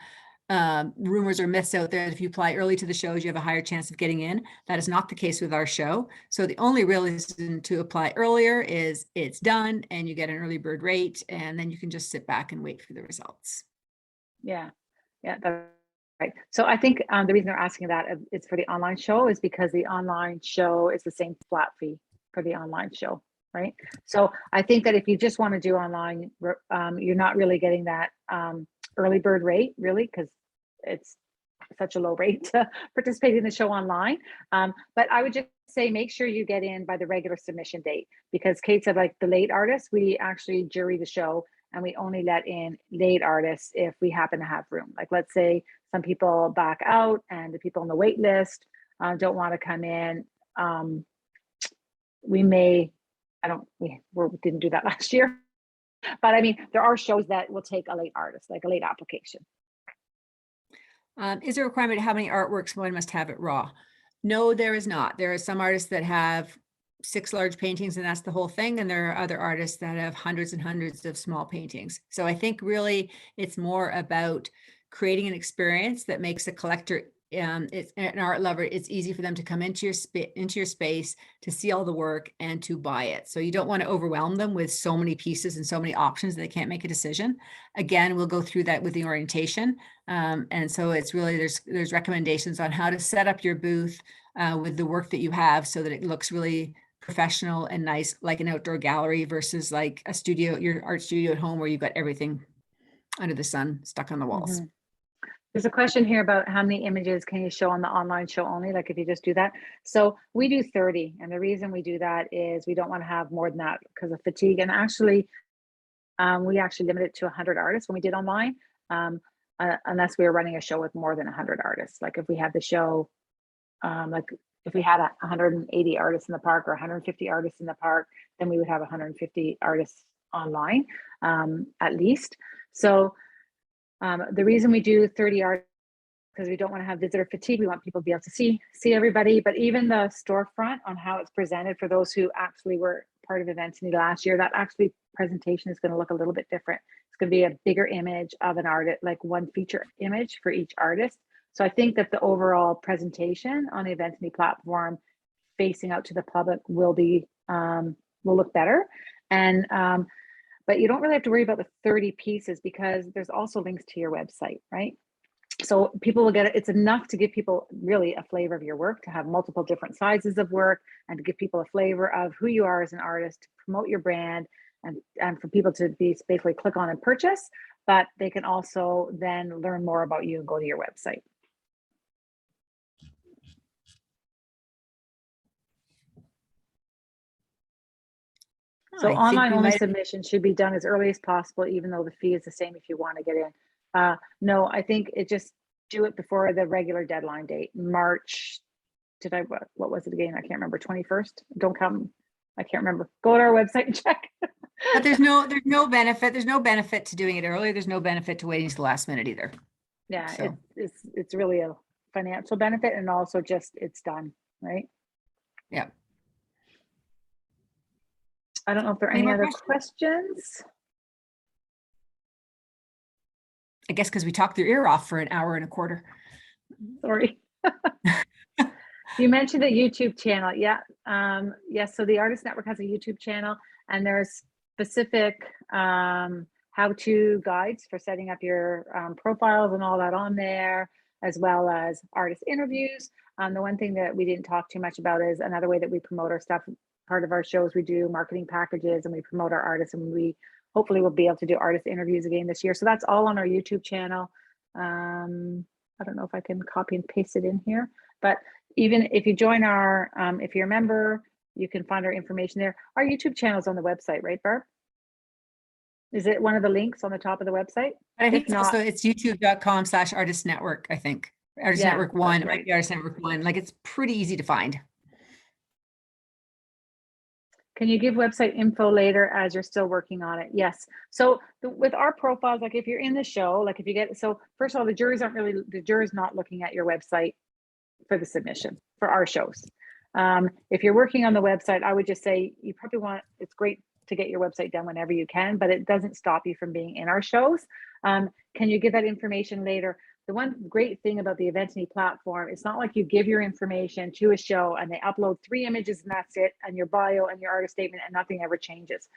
rumors or myths out there that if you apply early to the shows, you have a higher chance of getting in. That is not the case with our show. So the only real reason to apply earlier is it's done and you get an early bird rate, and then you can just sit back and wait for the results. Yeah, that's right. So I think the reason they're asking that is for the online show is because the online show is the same flat fee for the online show, right? So I think that if you just want to do online, you're not really getting that early bird rate, really, because it's such a low rate to participate in the show online. But I would just say, make sure you get in by the regular submission date, because Kate said, like the late artists, we actually jury the show and we only let in late artists if we happen to have room. Like, let's say some people back out and the people on the wait list don't want to come in. We may, we didn't do that last year, but I mean, there are shows that will take a late artist, like a late application. Is there a requirement how many artworks one must have at Raw? No, there is not. There are some artists that have 6 large paintings and that's the whole thing. And there are other artists that have hundreds and hundreds of small paintings. So I think really it's more about creating an experience that makes a collector, it's an art lover, it's easy for them to come into your space, to see all the work and to buy it. So you don't want to overwhelm them with so many pieces and so many options that they can't make a decision. Again, we'll go through that with the orientation. And so it's really, there's recommendations on how to set up your booth with the work that you have so that it looks really professional and nice, like an outdoor gallery versus like a studio, your art studio at home where you've got everything under the sun stuck on the walls. Mm-hmm. There's a question here about how many images can you show on the online show only, like if you just do that. So we do 30. And the reason we do that is we don't want to have more than that because of fatigue. And actually, we actually limited it to 100 artists when we did online, unless we were running a show with more than 100 artists. Like if we had the show, like if we had 180 artists in the park or 150 artists in the park, then we would have 150 artists online at least. So the reason we do 30 artists because we don't want to have visitor fatigue. We want people to be able to see everybody, but even the storefront on how it's presented for those who actually were part of Events last year, that actually presentation is going to look a little bit different. It's going to be a bigger image of an artist, like one feature image for each artist. So I think that the overall presentation on the Events platform facing out to the public will be will look better. And but you don't really have to worry about the 30 pieces because there's also links to your website, right? So people will get it. It's enough to give people really a flavor of your work, to have multiple different sizes of work and to give people a flavor of who you are as an artist, to promote your brand and for people to be basically click on and purchase, but they can also then learn more about you and go to your website. So online only submission should be done as early as possible, even though the fee is the same if you want to get in. No, I think it just do it before the regular deadline date. March, what was it again? I can't remember, 21st? Don't come, I can't remember. Go to our website and check. But there's no benefit. There's no benefit to doing it early. There's no benefit to waiting to the last minute either. Yeah, so. it's really a financial benefit and also just it's done, right? Yeah. I don't know if there are any other questions. I guess because we talked your ear off for an hour and a quarter. Sorry. You mentioned a YouTube channel. Yeah. Yes. So the Artist Network has a YouTube channel and there's specific how-to guides for setting up your profiles and all that on there, as well as artist interviews. The one thing that we didn't talk too much about is another way that we promote our stuff. Part of our shows, we do marketing packages and we promote our artists, and we hopefully will be able to do artist interviews again this year. So that's all on our YouTube channel. I don't know if I can copy and paste it in here, but even if you join our, if you're a member, you can find our information there. Our YouTube channel is on the website, right, Barb? Is it one of the links on the top of the website? I think also it's youtube.com/artist network, I think. Artist Network 1, right. Artist Network 1. Like it's pretty easy to find. Can you give website info later as you're still working on it? Yes. So with our profiles, like if you're in the show, like if you get, so first of all, the jury's not looking at your website for the submission for our shows. If you're working on the website, I would just say you probably it's great to get your website done whenever you can, but it doesn't stop you from being in our shows. Can you give that information later? The one great thing about the Events.me platform, it's not like you give your information to a show and they upload 3 images and that's it, and your bio and your artist statement and nothing ever changes.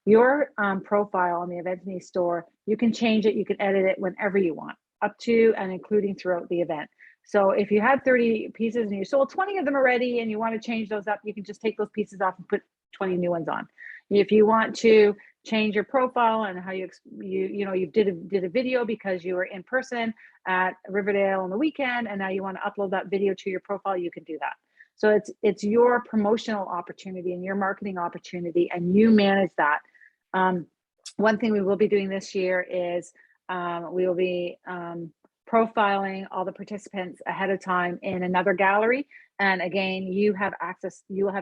Your profile on the Events.me store, you can change it, you can edit it whenever you want, up to and including throughout the event. So if you had 30 pieces and you sold 20 of them already and you want to change those up, you can just take those pieces off and put 20 new ones on. If you want to change your profile and how you did a video because you were in person at Riverdale on the weekend, and now you want to upload that video to your profile, you can do that. So it's your promotional opportunity and your marketing opportunity, and you manage that. One thing we will be doing this year is we will be profiling all the participants ahead of time in another gallery. And again, you will have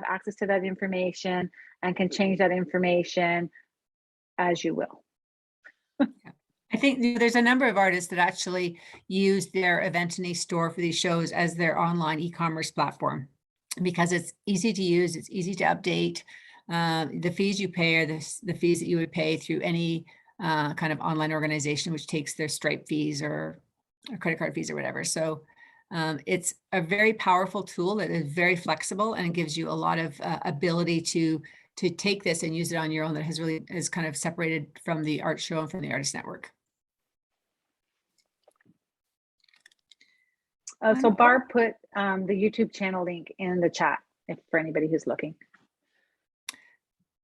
access to that information and can change that information as you will. I think there's a number of artists that actually use their Eventany store for these shows as their online e-commerce platform, because it's easy to use, it's easy to update. The fees you pay are the fees that you would pay through any kind of online organization, which takes their Stripe fees or credit card fees or whatever. So it's a very powerful tool that is very flexible and gives you a lot of ability to take this and use it on your own, that is kind of separated from the art show and from the artist network. So Barb put the YouTube channel link in the chat for anybody who's looking.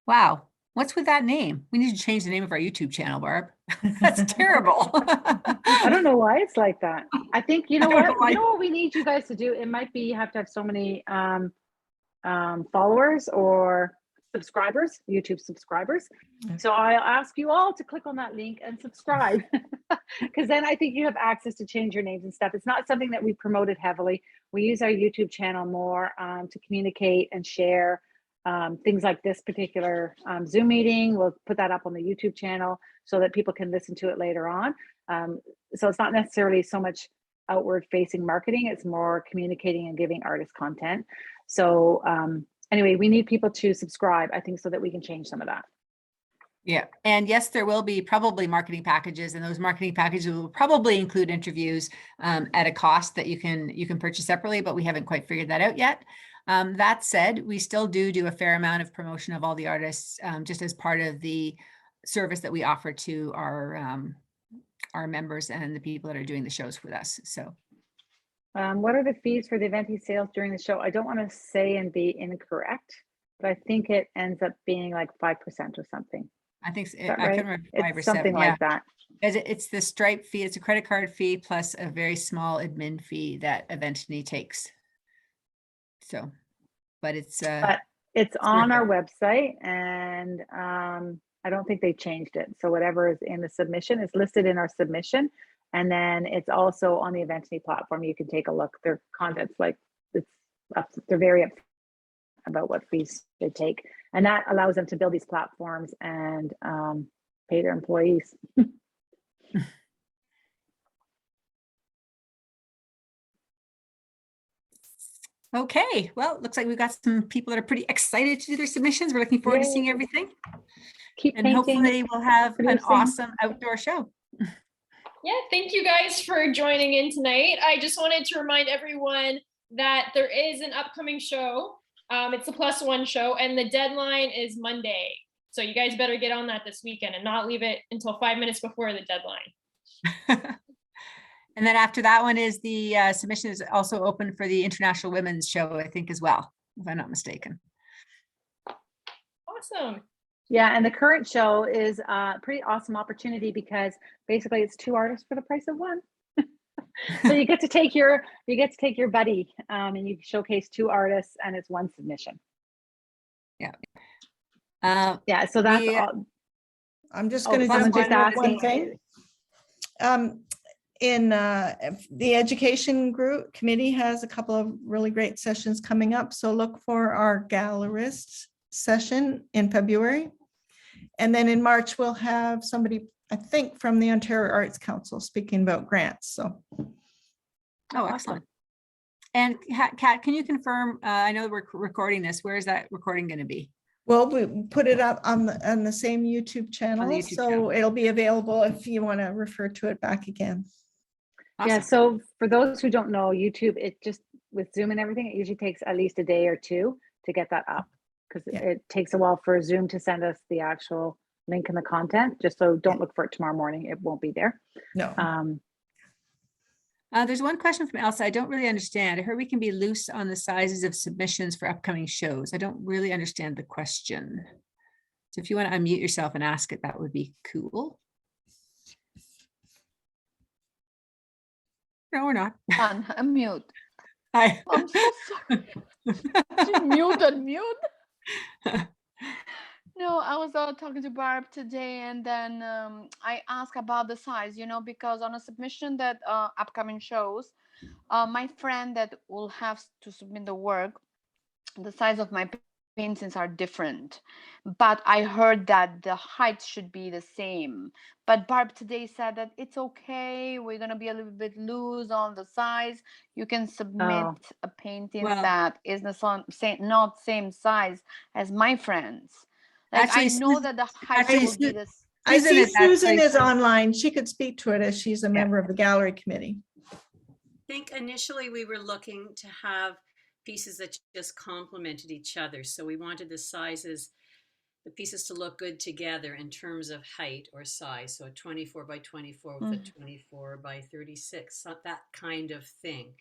Wow. What's with that name? We need to change the name of our YouTube channel, Barb. That's terrible. I don't know why it's like that. I think, you know I don't what? know why. You know what we need you guys to do? It might be you have to have so many followers or subscribers, YouTube subscribers. So I'll ask you all to click on that link and subscribe, because then I think you have access to change your names and stuff. It's not something that we promoted heavily. We use our YouTube channel more to communicate and share things like this particular Zoom meeting. We'll put that up on the YouTube channel so that people can listen to it later on. So it's not necessarily so much outward facing marketing, it's more communicating and giving artists content. So anyway, we need people to subscribe, I think, so that we can change some of that. Yeah. And yes, there will be probably marketing packages, and those marketing packages will probably include interviews at a cost that you can purchase separately, but we haven't quite figured that out yet. That said, we still do a fair amount of promotion of all the artists just as part of the service that we offer to our members and the people that are doing the shows with us. So what are the fees for the Eventee sales during the show? I don't want to say and be incorrect, but I think it ends up being like 5% or something. I think Is that I right? can remember 5 or It's 7. something Yeah. like that. It's the Stripe fee. It's a credit card fee plus a very small admin fee that Eventany takes. So, but it's on our website, and I don't think they changed it. So whatever is in the submission is listed in our submission, and then it's also on the Eventany platform. You can take a look. Their content's like they're very upfront about what fees they take, and that allows them to build these platforms and pay their employees. Okay, well, it looks like we've got some people that are pretty excited to do their submissions. We're looking forward to seeing everything. Keep And painting. hopefully we'll have an producing. awesome outdoor show. Yeah, thank you guys for joining in tonight. I just wanted to remind everyone that there is an upcoming show. It's the +1 show, and the deadline is Monday. So you guys better get on that this weekend and not leave it until 5 minutes before the deadline. And then after that one is the submission is also open for the International Women's Show, I think, as well, if I'm not mistaken. Awesome. Yeah, and the current show is a pretty awesome opportunity because basically it's 2 artists for the price of 1. So you get to take your buddy and you showcase 2 artists, and it's 1 submission. Yeah. Yeah, so that's all. I'm just going to someone jump just in with one asking. thing. In the education group committee has a couple of really great sessions coming up. So look for our gallerist session in February. And then in March, we'll have somebody, I think, from the Ontario Arts Council speaking about grants. So. Oh, excellent. And Kat, can you confirm, I know we're recording this, where is that recording going to be? Well, we put it up on the same YouTube channel, YouTube so channel. it'll be available if you want to refer to it back again. Awesome. Yeah, so for those who don't know, YouTube, it just with Zoom and everything, it usually takes at least a day or 2 to get that up, because it takes a while for Zoom to send us the actual link and the content. Just so don't look for it tomorrow morning, it won't be there. No. There's one question from Elsa I don't really understand. I heard we can be loose on the sizes of submissions for upcoming shows. I don't really understand the question. So if you want to unmute yourself and ask it, that would be cool. No, we're not. Unmute. Hi. I'm so sorry. She muted. No, I was talking to Barb today, and then I asked about the size, because on a submission that upcoming shows, my friend that will have to submit the work, the size of my paintings are different, but I heard that the height should be the same. But Barb today said that it's okay, we're going to be a little bit loose on the size. You can submit a painting Well- that is not same size as my friends. Like, Actually, I know that the height actually, will be this. I Susan see is actually- Susan is online. She could speak to it as she's a member of the gallery committee. I think initially we were looking to have pieces that just complemented each other. So we wanted the sizes, the pieces to look good together in terms of height or size. So a 24 by 24 with a 24 by 36, that kind of thing.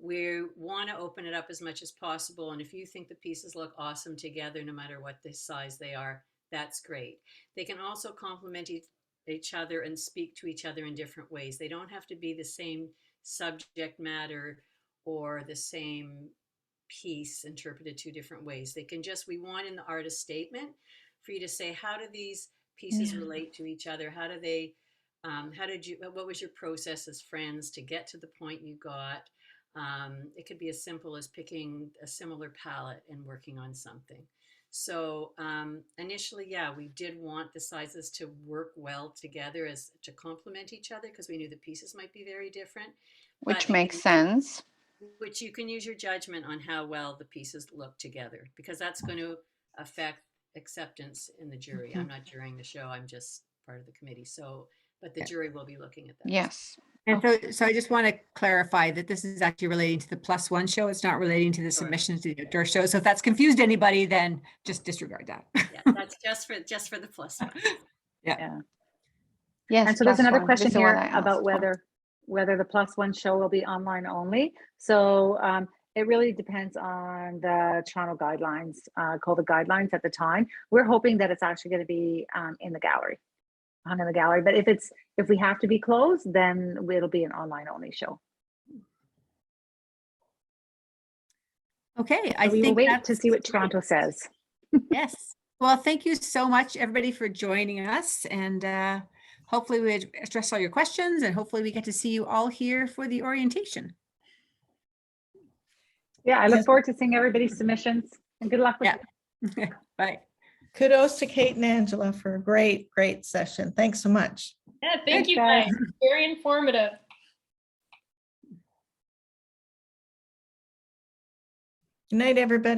We want to open it up as much as possible. And if you think the pieces look awesome together, no matter what the size they are, that's great. They can also complement each other and speak to each other in different ways. They don't have to be the same subject matter or the same piece interpreted two different ways. They can just, we want in the artist statement for you to say, how do these pieces relate to each other? How do they, what was your process as friends to get to the point you got? It could be as simple as picking a similar palette and working on something. So initially, yeah, we did want the sizes to work well together as to complement each other because we knew the pieces might be very different. Which makes sense. Which you can use your judgment on how well the pieces look together, because that's going to affect acceptance in the jury. I'm not jurying the show, I'm just part of the committee. So, but the jury will be looking at that. Yes. And so I just want to clarify that this is actually relating to the +1 show. It's not relating to the submissions to the outdoor show. So if that's confused anybody, then just disregard that. Yeah, that's just for the +1. Yeah. Yes. And so there's another question This is what here I about asked. whether the +1 show will be online only. So it really depends on the Toronto guidelines, COVID guidelines at the time. We're hoping that it's actually going to be in the gallery, hung in the gallery. But if we have to be closed, then it'll be an online only show. Okay, So we will think wait to see what that's Toronto says. Yes. Well, thank you so much, everybody, for joining us. And hopefully we address all your questions, and hopefully we get to see you all here for the orientation. Yeah, I look forward to seeing everybody's submissions, and good luck with Yeah. Bye. Kudos to Kate and Angela for a great, great session. Thanks so much. Yeah, thank Thanks, you guys. guys. Very informative. Good night, everybody.